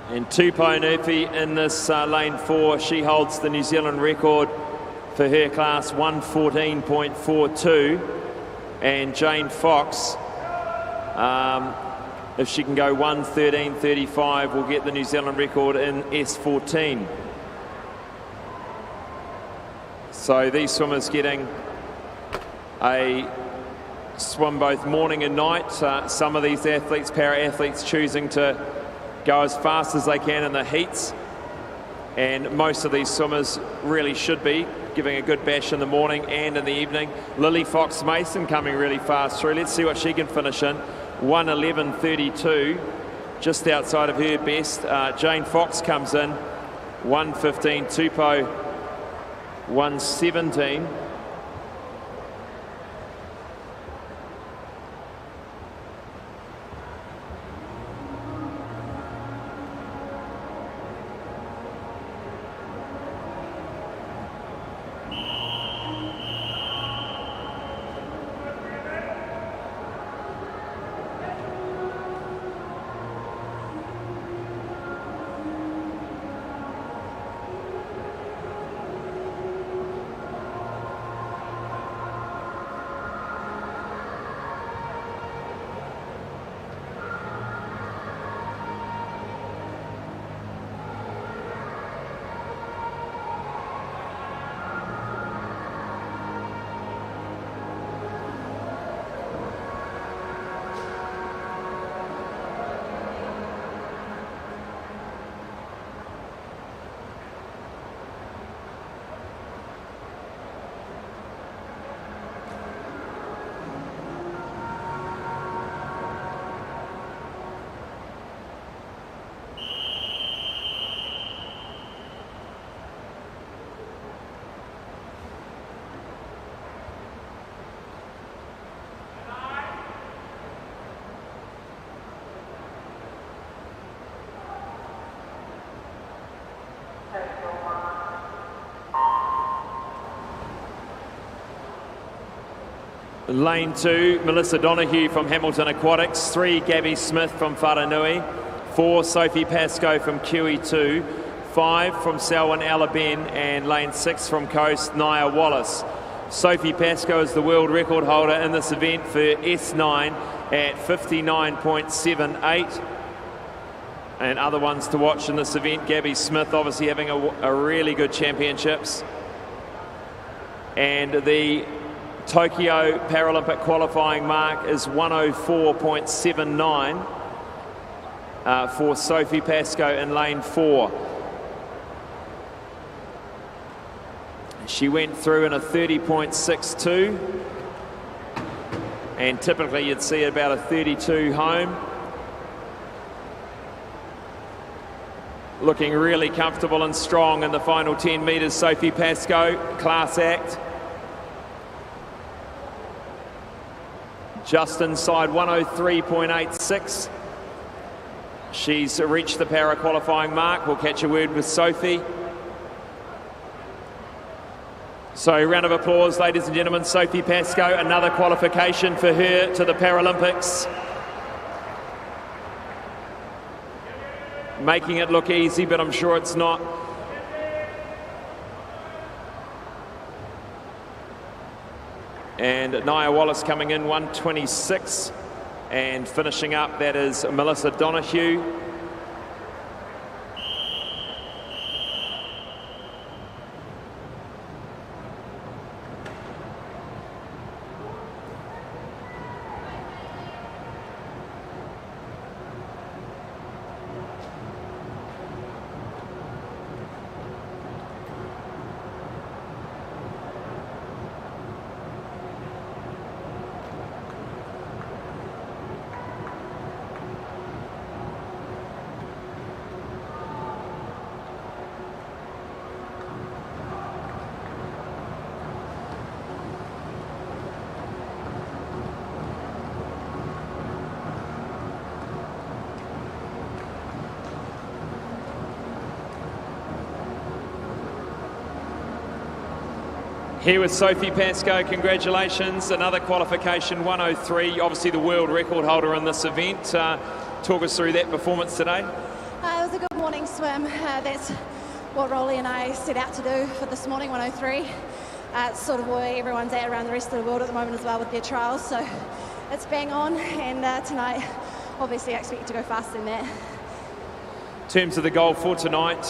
Speaker 1: And Tupou Naufi in this lane 4, she holds the New Zealand record for her class, 1:14.42. And Jane Fox, if she can go 1:13.35, will get the New Zealand record in S14. So these swimmers getting a swim both morning and night. Some of these athletes, para-athletes, choosing to go as fast as they can in the heats. And most of these swimmers really should be giving a good bash in the morning and in the evening. Lily Fox-Mason coming really fast through. Let's see what she can finish in. 1:11.32, just outside of her best. Jane Fox comes in 1:15, Tupou 1:17. Lane 2, Melissa Donoghue from Hamilton Aquatics. 3, Gabby Smith from Wharanui. 4, Sophie Pascoe from QE2. 5 from Selwyn Alaben, and lane 6 from Coast, Nia Wallace. Sophie Pascoe is the world record holder in this event for S9 at 59.78. And other ones to watch in this event, Gabby Smith obviously having a really good championships. And the Tokyo Paralympic qualifying mark is 1:04.79 for Sophie Pascoe in lane 4. She went through in a 30.62, and typically you'd see about a 32 home. Looking really comfortable and strong in the final 10 metres, Sophie Pascoe, class act. Just inside 1:03.86. She's reached the para qualifying mark. We'll catch a word with Sophie. So round of applause, ladies and gentlemen. Sophie Pascoe, another qualification for her to the Paralympics. Making it look easy, but I'm sure it's not. And Nia Wallace coming in 1:26, and finishing up, that is Melissa Donoghue. Here with Sophie Pascoe, congratulations, another qualification, 1:03, obviously the world record holder in this event. Talk us through that performance today.
Speaker 11: It was a good morning swim. That's what Rolly and I set out to do for this morning, 1:03. It's sort of where everyone's at around the rest of the world at the moment as well with their trials, so it's bang on, and tonight obviously I expect to go faster than that.
Speaker 1: In terms of the goal for tonight,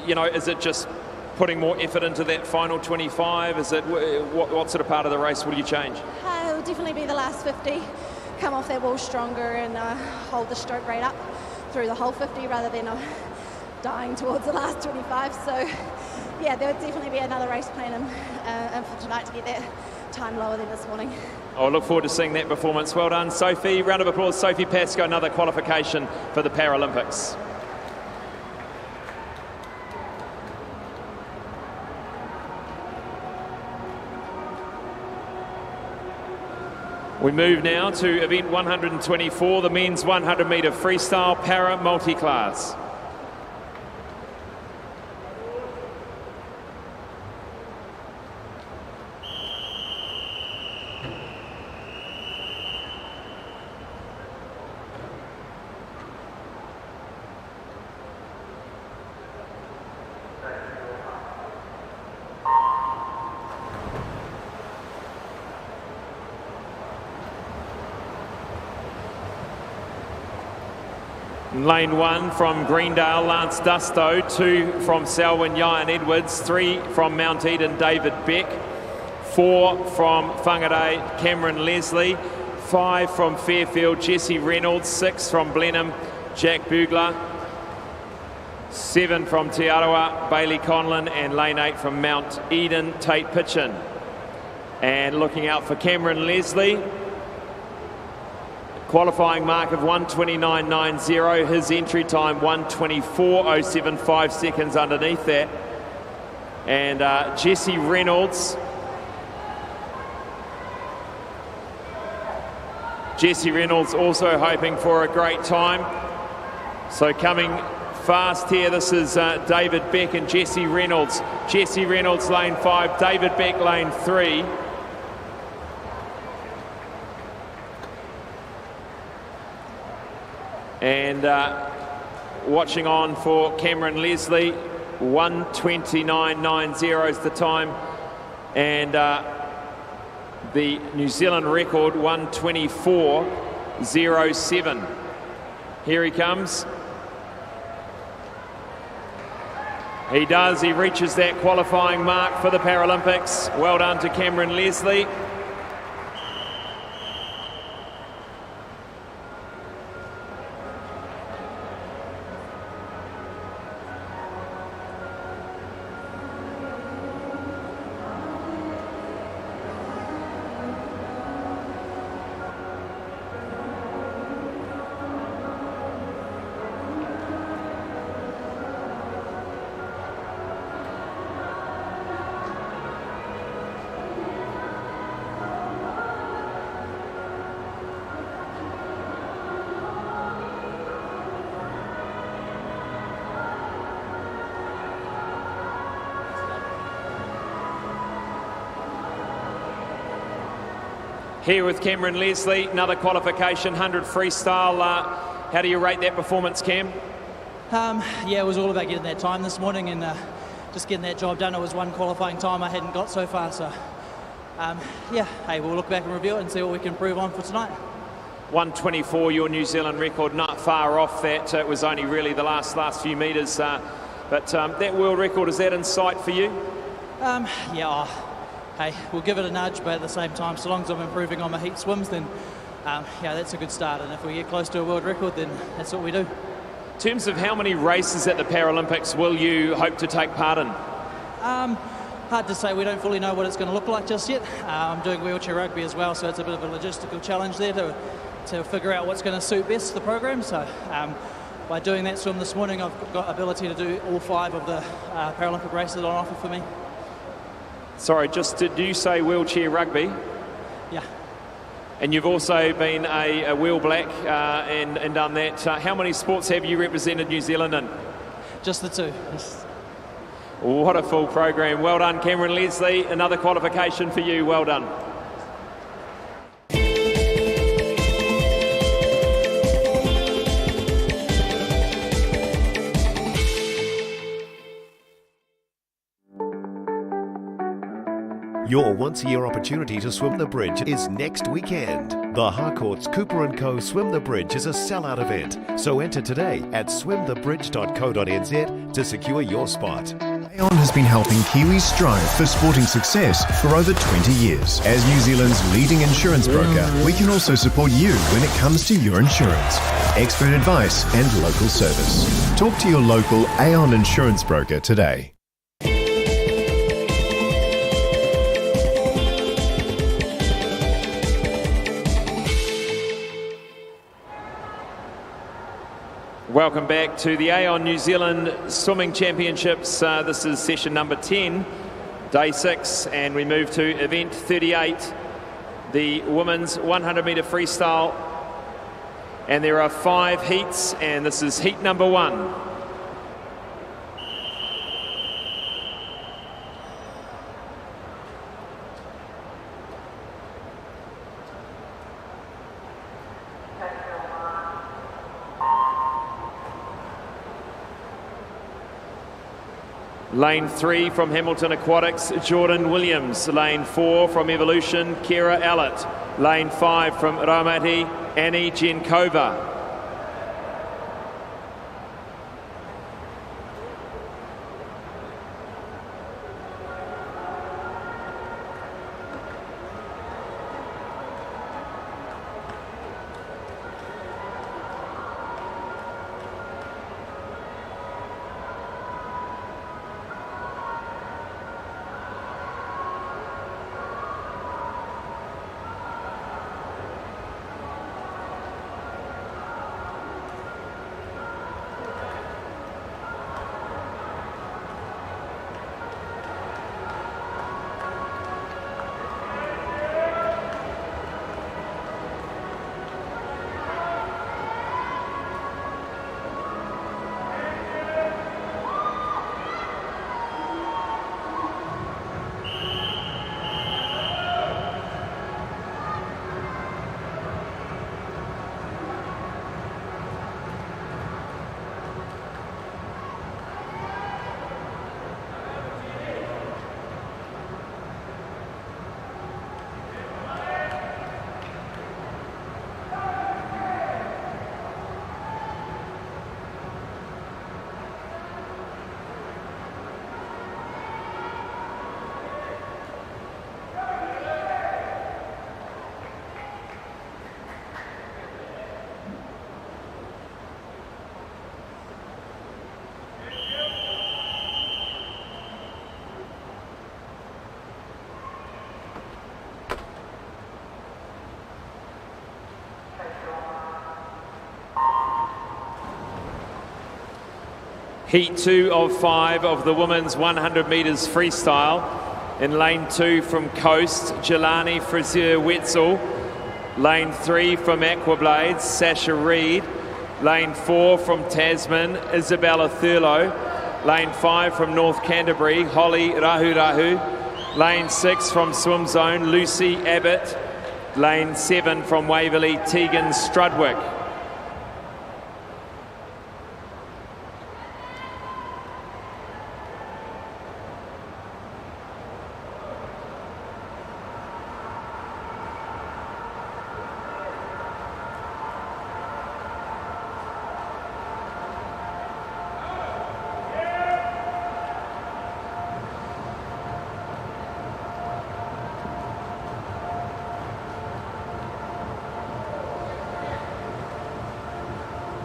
Speaker 1: you know, is it just putting more effort into that final 25? Is it what sort of part of the race will you change?
Speaker 11: It will definitely be the last 50, come off that wall stronger and hold the stroke rate up through the whole 50 rather than dying towards the last 25. So yeah, there would definitely be another race plan for tonight to get that time lower than this morning.
Speaker 1: I look forward to seeing that performance. Well done, Sophie. Round of applause, Sophie Pascoe, another qualification for the Paralympics. We move now to event 124, the men's 100 metre freestyle para multi-class. Lane 1 from Greendale, Lance Dusto. 2 from Selwyn, Ian Edwards. 3 from Mount Eden, David Beck. 4 from Whangarei, Cameron Leslie. 5 from Fairfield, Jesse Reynolds. 6 from Blenheim, Jack Bugler. 7 from Te Arawa, Bailey Conlon. And lane 8 from Mount Eden, Tate Pitchin. And looking out for Cameron Leslie, qualifying mark of 1:29.90, his entry time 1:24.07, 5 seconds underneath that. And Jesse Reynolds. Jesse Reynolds also hoping for a great time. So coming fast here, this is David Beck and Jesse Reynolds. Jesse Reynolds lane 5, David Beck lane 3. And watching on for Cameron Leslie, 1:29.90 is the time, and the New Zealand record 1:24.07. Here he comes. He does, he reaches that qualifying mark for the Paralympics. Well done to Cameron Leslie. Here with Cameron Leslie, another qualification, 100 freestyle. How do you rate that performance, Cam?
Speaker 14: Yeah, it was all about getting that time this morning and just getting that job done. It was one qualifying time I hadn't got so far, so yeah, hey, we'll look back and review it and see what we can improve on for tonight. 1:24, your New Zealand record, not far off that. It was only really the last few metres, but that world record, is that in sight for you? Yeah. Hey, we'll give it a nudge, but at the same time, so long as I'm improving on my heat swims, then yeah, that's a good start. And if we get close to a world record, then that's what we do.
Speaker 1: In terms of how many races at the Paralympics will you hope to take part in?
Speaker 14: Hard to say. We don't fully know what it's going to look like just yet. I'm doing wheelchair rugby as well, so it's a bit of a logistical challenge there to figure out what's going to suit best the program. So by doing that swim this morning, I've got ability to do all 5 of the Paralympic races on offer for me.
Speaker 1: Sorry, just did you say wheelchair rugby?
Speaker 14: Yeah.
Speaker 1: And you've also been a wheel black and done that. How many sports have you represented New Zealand in?
Speaker 14: Just the 2.
Speaker 1: What a full program. Well done, Cameron Leslie. Another qualification for you. Well done.
Speaker 2: Your once-a-year opportunity to swim the bridge is next weekend. The Harcourt's Cooper & Co. Swim the Bridge is a sellout event, so enter today at swimthebridge.co.nz to secure your spot. Aon has been helping Kiwis strive for sporting success for over 20 years. As New Zealand's leading insurance broker, we can also support you when it comes to your insurance. Expert advice and local service. Talk to your local Aon insurance broker today.
Speaker 1: Welcome back to the Aon New Zealand Swimming Championships. This is session number 10, day 6, and we move to event 38, the women's 100-metre freestyle. And there are 5 heats, and this is heat number 1. Lane 3 from Hamilton Aquatics, Jordan Williams. Lane 4 from Evolution, Kira Allett. Lane 5 from Raumati, Annie Genkova. Heat 2 of 5 of the women's 100 metres freestyle. In lane 2 from Coast, Jelani Frazier-Wetzel. Lane 3 from Aquablades, Sasha Reed. Lane 4 from Tasman, Isabella Thurlow. Lane 5 from North Canterbury, Holly Rahurahu. Lane 6 from Swim Zone, Lucy Abbott. Lane 7 from Waverley, Tegan Strudwick.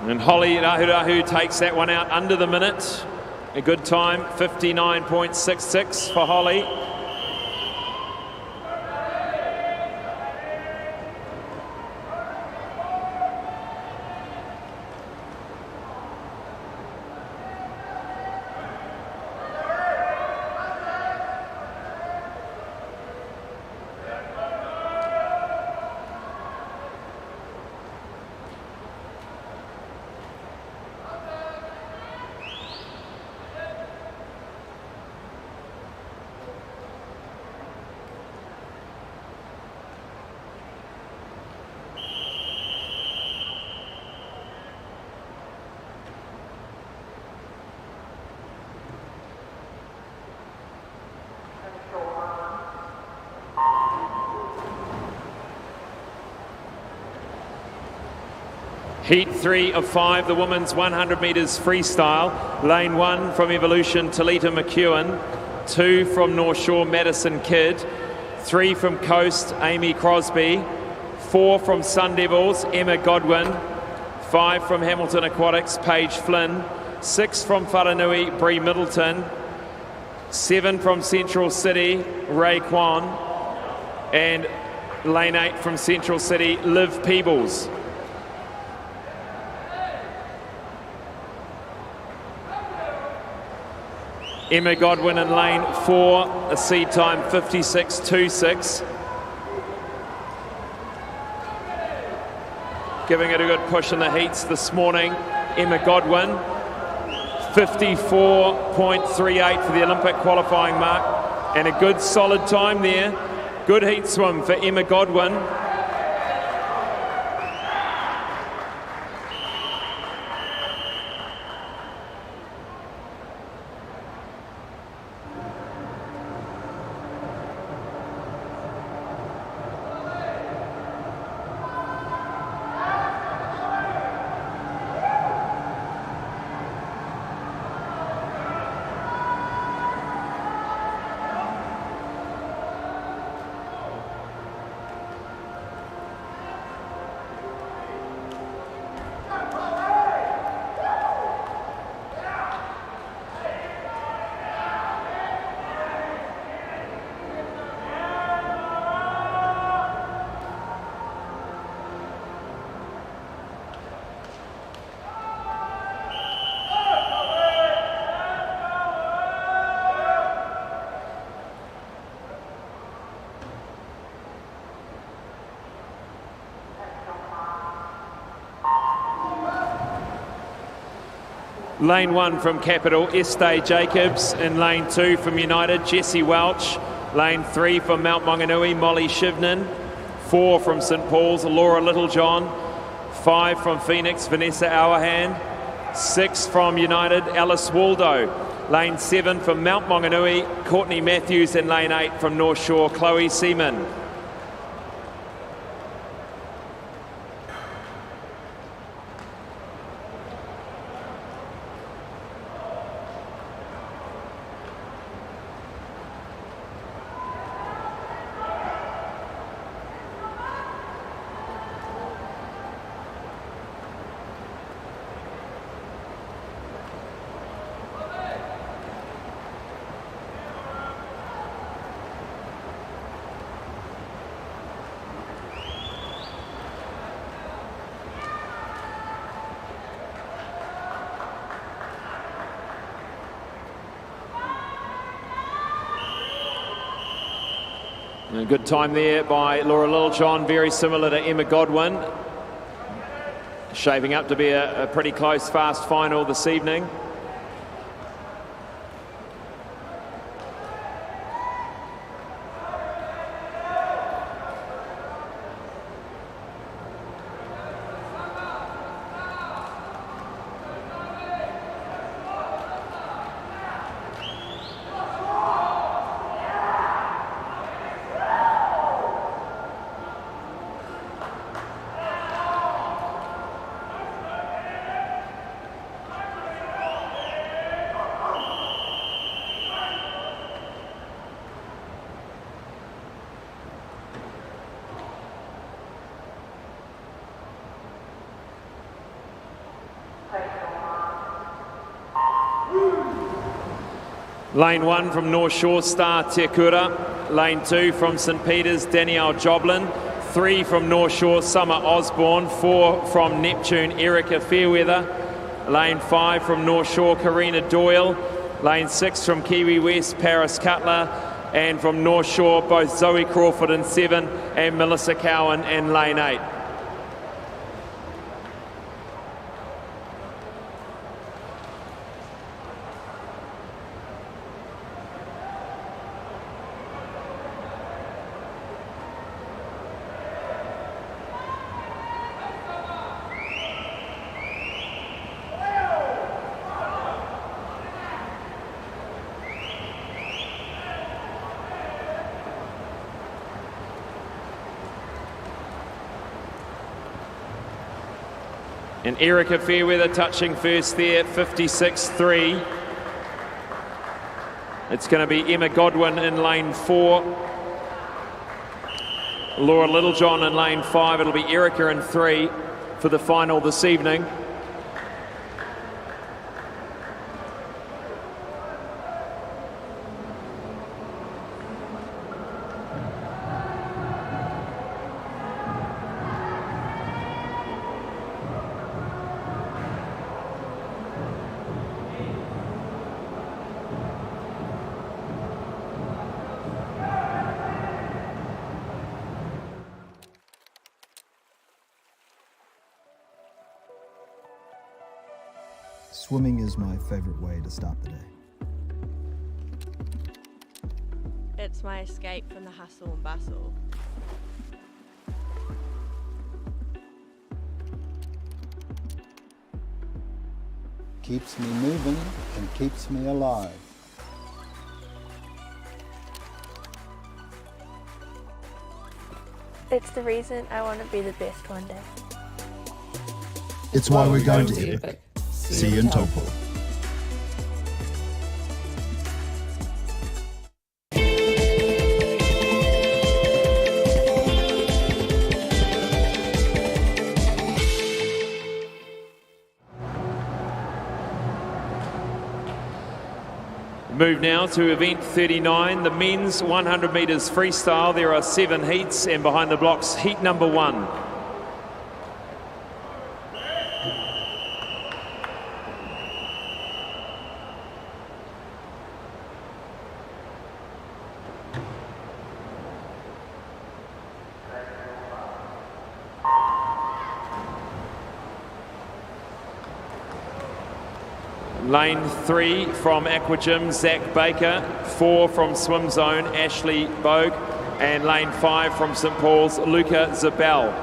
Speaker 1: And Holly Rahurahu takes that one out under the minute. A good time, 59.66 for Holly. Heat 3 of 5, the women's 100 metres freestyle. Lane 1 from Evolution, Talita McEwen. 2 from North Shore, Madison Kidd. 3 from Coast, Amy Crosby. 4 from Sun Devils, Emma Godwin. 5 from Hamilton Aquatics, Paige Flynn. 6 from Wharanui, Bree Middleton. 7 from Central City, Ray Kwan. And lane 8 from Central City, Liv Peebles. Emma Godwin in lane 4, a seed time 56.26. Giving it a good push in the heats this morning. Emma Godwin, 54.38 for the Olympic qualifying mark. And a good solid time there. Good heat swim for Emma Godwin. Lane 1 from Capital, Estee Jacobs. In lane 2 from United, Jessie Welch. Lane 3 from Mount Maunganui, Molly Shivnan. 4 from St Paul's, Laura Littlejohn. 5 from Phoenix, Vanessa Auerhand. 6 from United, Alice Waldo. Lane 7 from Mount Maunganui, Courtney Matthews. And lane 8 from North Shore, Chloe Seaman. A good time there by Laura Littlejohn, very similar to Emma Godwin. Shaping up to be a pretty close, fast final this evening. Lane 1 from North Shore, Star Tekura. Lane 2 from St Peter's, Danielle Joblin. 3 from North Shore, Summer Osborne. 4 from Neptune, Erica Fairweather. Lane 5 from North Shore, Karina Doyle. Lane 6 from Kiwi West, Paris Cutler. And from North Shore, both Zoe Crawford in 7 and Melissa Cowan in lane 8. And Erica Fairweather touching first there, 56.3. It's going to be Emma Godwin in lane 4. Laura Littlejohn in lane 5. It'll be Erica in 3 for the final this evening.
Speaker 3: Swimming is my favorite way to start the day.
Speaker 5: It's my escape from the hustle and bustle.
Speaker 15: Keeps me moving and keeps me alive.
Speaker 5: It's the reason I want to be the best one day.
Speaker 3: It's why we're going to Epic. See you in Taupo.
Speaker 1: Move now to event 39, the men's 100 metres freestyle. There are 7 heats, and behind the blocks, heat number 1. Lane 3 from Aquagym, Zach Baker. 4 from Swim Zone, Ashley Bogue. And lane 5 from St Paul's, Luca Zabel.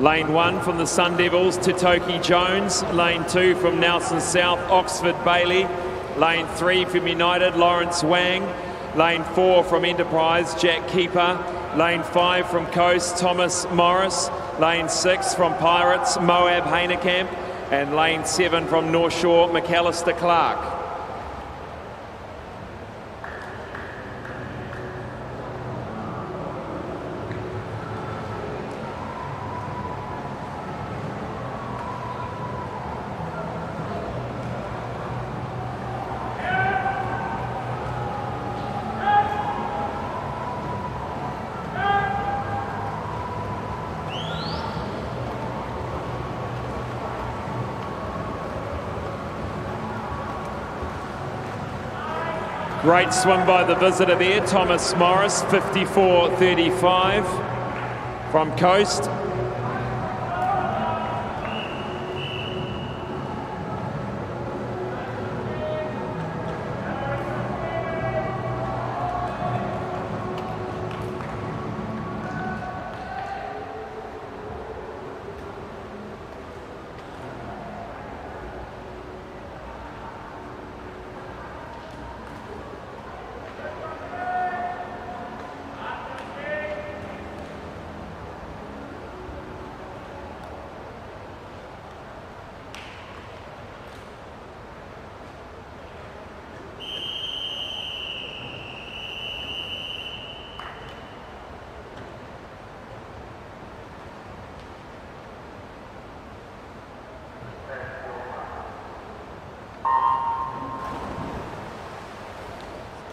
Speaker 1: Lane 1 from the Sun Devils, Titoki Jones. Lane 2 from Nelson South, Oxford Bailey. Lane 3 from United, Lawrence Wang. Lane 4 from Enterprise, Jack Keeper. Lane 5 from Coast, Thomas Morris. Lane 6 from Pirates, Moab Hainekamp. And lane 7 from North Shore, McAllister Clark. Great swim by the visitor there, Thomas Morris, 54.35 from Coast.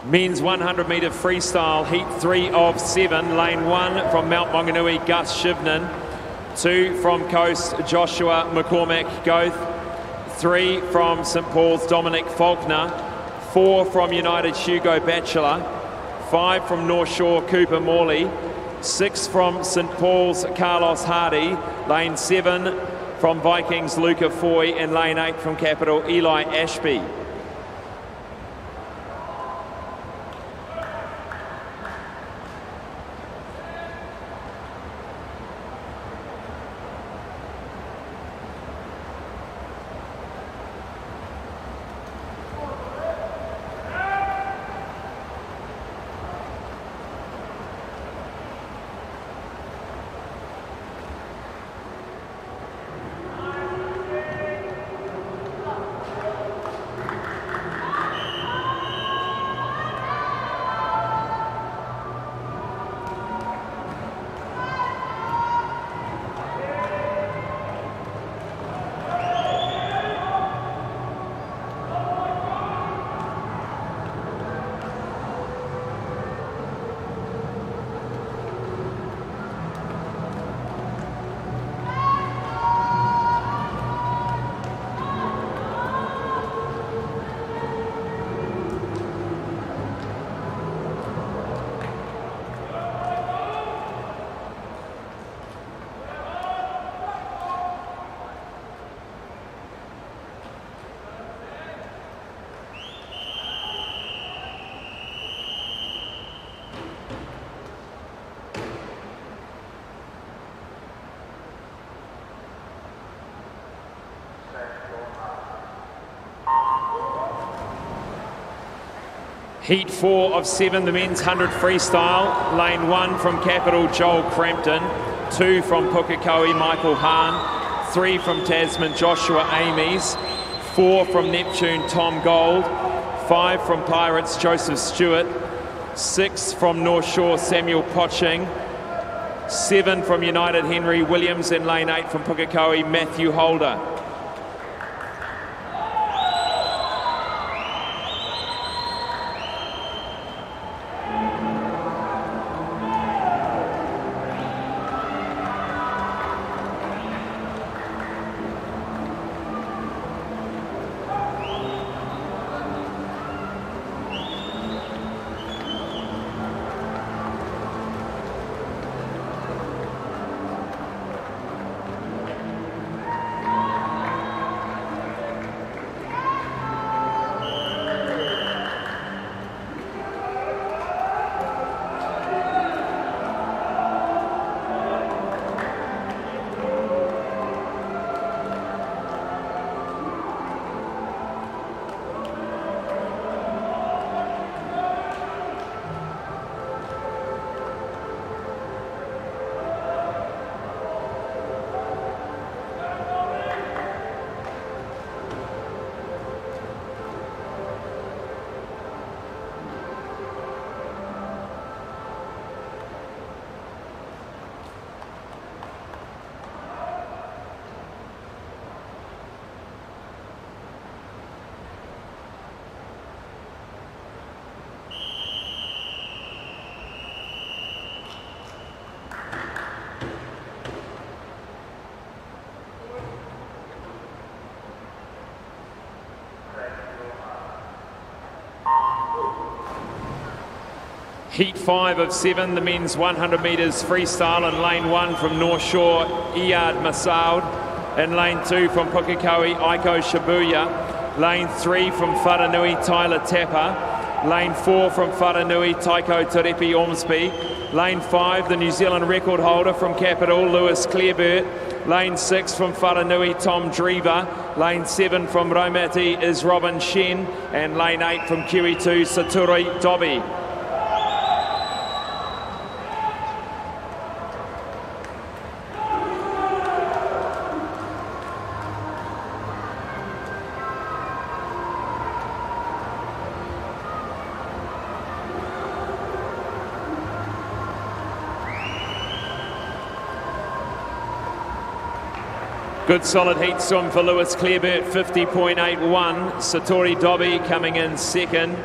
Speaker 1: Men's 100 metre freestyle, heat 3 of 7. Lane 1 from Mount Maunganui, Gus Shivnan. 2 from Coast, Joshua McCormack Goth. 3 from St Paul's, Dominic Faulkner. 4 from United, Hugo Batchelor. 5 from North Shore, Cooper Morley. 6 from St Paul's, Carlos Hardy. Lane 7 from Vikings, Luca Foy. And lane 8 from Capital, Eli Ashby. Heat 4 of 7, the men's 100 freestyle. Lane 1 from Capital, Joel Crampton. 2 from Pukekohe, Michael Hahn. 3 from Tasman, Joshua Amies. 4 from Neptune, Tom Gold. 5 from Pirates, Joseph Stewart. 6 from North Shore, Samuel Poching. 7 from United, Henry Williams. And lane 8 from Pukekohe, Matthew Holder. Heat 5 of 7, the men's 100 metres freestyle. And lane 1 from North Shore, Iyad Masoud. And lane 2 from Pukekohe, Aiko Shibuya. Lane 3 from Wharanui, Tyler Tapper. Lane 4 from Wharanui, Taiko Terepi Ormsby. Lane 5, the New Zealand record holder from Capital, Lewis Clearbert. Lane 6 from Wharanui, Tom Drever. Lane 7 from Raumati is Robin Shen. And lane 8 from QE2, Saturi Dobby. Good solid heat swim for Lewis Clearbert, 50.81. Satori Dobby coming in second.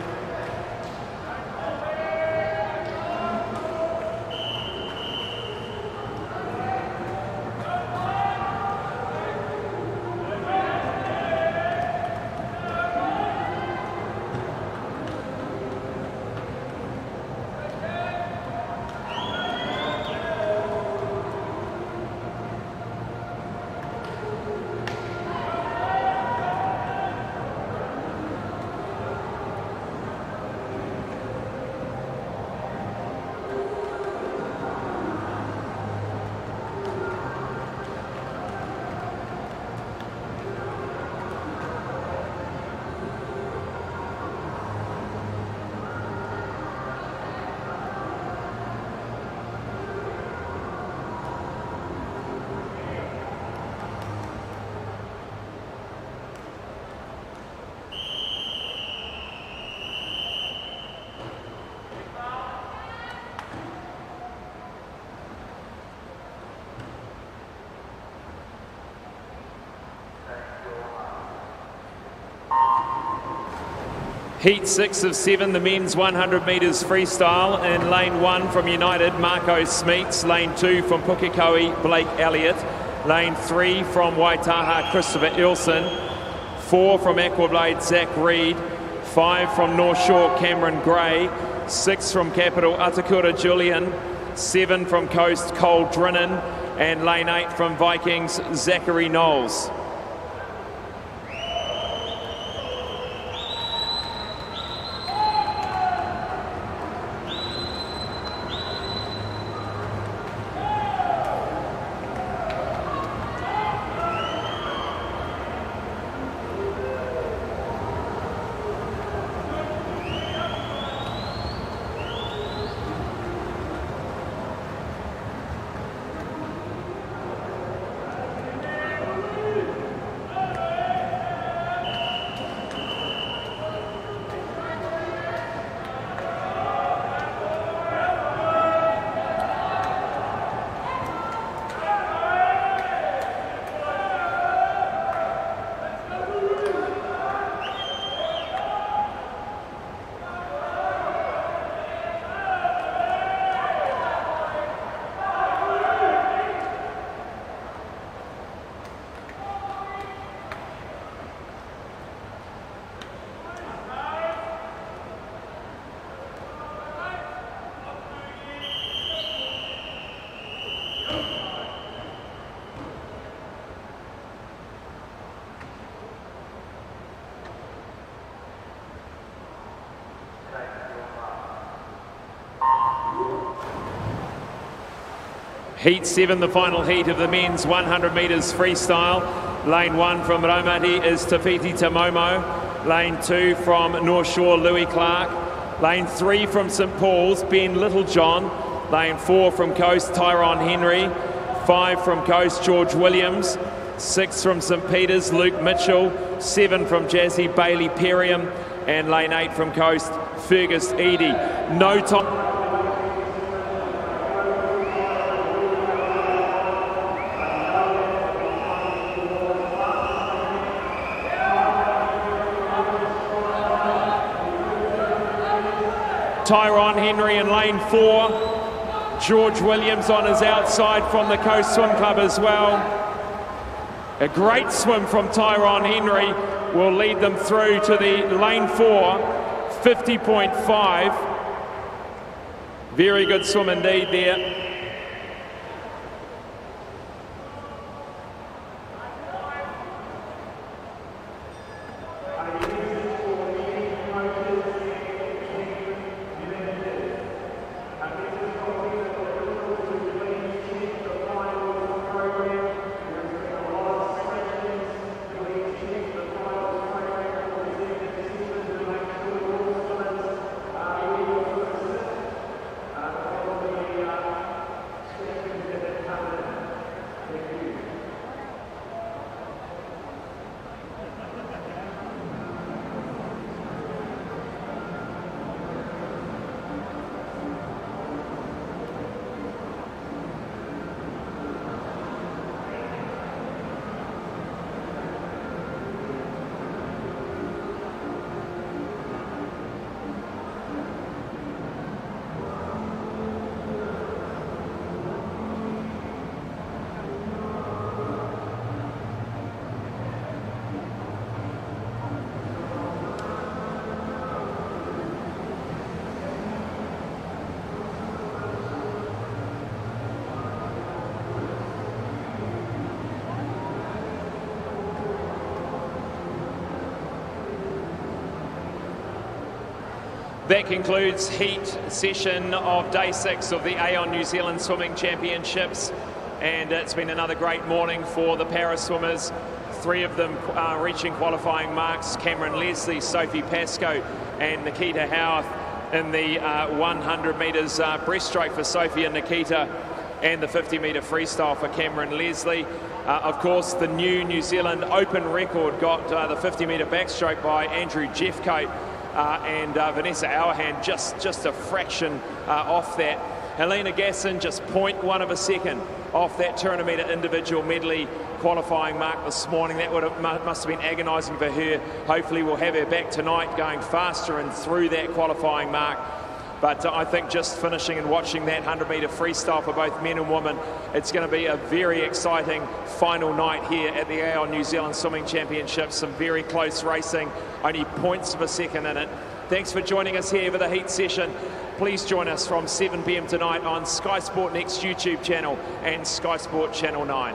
Speaker 1: Heat 6 of 7, the men's 100 metres freestyle. In lane 1 from United, Marco Smeets. Lane 2 from Pukekohe, Blake Elliott. Lane 3 from Waitaha, Christopher Ilson. 4 from Aquablade, Zach Reed. 5 from North Shore, Cameron Gray. 6 from Capital, Atakura Julian. 7 from Coast, Cole Drinnan. And lane 8 from Vikings, Zachary Knowles. Heat 7, the final heat of the men's 100 metres freestyle. Lane 1 from Raumati is Tafiti Tamomo. Lane 2 from North Shore, Louis Clark. Lane 3 from St Paul's, Ben Littlejohn. Lane 4 from Coast, Tyrone Henry. 5 from Coast, George Williams. 6 from St Peter's, Luke Mitchell. 7 from Jazzy, Bailey Perriam. And lane 8 from Coast, Fergus Eadie. No time. Tyrone Henry in lane 4. George Williams on his outside from the Coast Swim Club as well. A great swim from Tyrone Henry will lead them through to the lane 4, 50.5. Very good swim indeed there. That concludes heat session of day 6 of the Aon New Zealand Swimming Championships, and it's been another great morning for the para swimmers. 3 of them reaching qualifying marks: Cameron Leslie, Sophie Pascoe and Nikita Howarth in the 100 metres breaststroke for Sophie and Nikita, and the 50 metre freestyle for Cameron Leslie. Of course, the New Zealand Open record got the 50 metre backstroke by Andrew Jeffcoat, and Vanessa Auerhand just a fraction off that. Helena Gasson just 0.1 of a second off that 200-metre individual medley qualifying mark this morning. That must have been agonising for her. Hopefully we'll have her back tonight going faster and through that qualifying mark. But I think just finishing and watching that 100-metre freestyle for both men and women, it's going to be a very exciting final night here at the Aon New Zealand Swimming Championships. Some very close racing, only 0.1 of a second in it. Thanks for joining us here for the heat session. Please join us from 7 p.m. tonight on Sky Sport Next YouTube channel and Sky Sport Channel 9.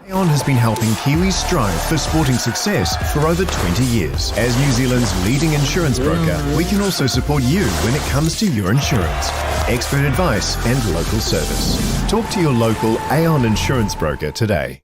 Speaker 2: Aon has been helping Kiwis strive for sporting success for over 20 years. As New Zealand's leading insurance broker, we can also support you when it comes to your insurance. Expert advice and local service. Talk to your local Aon insurance broker today.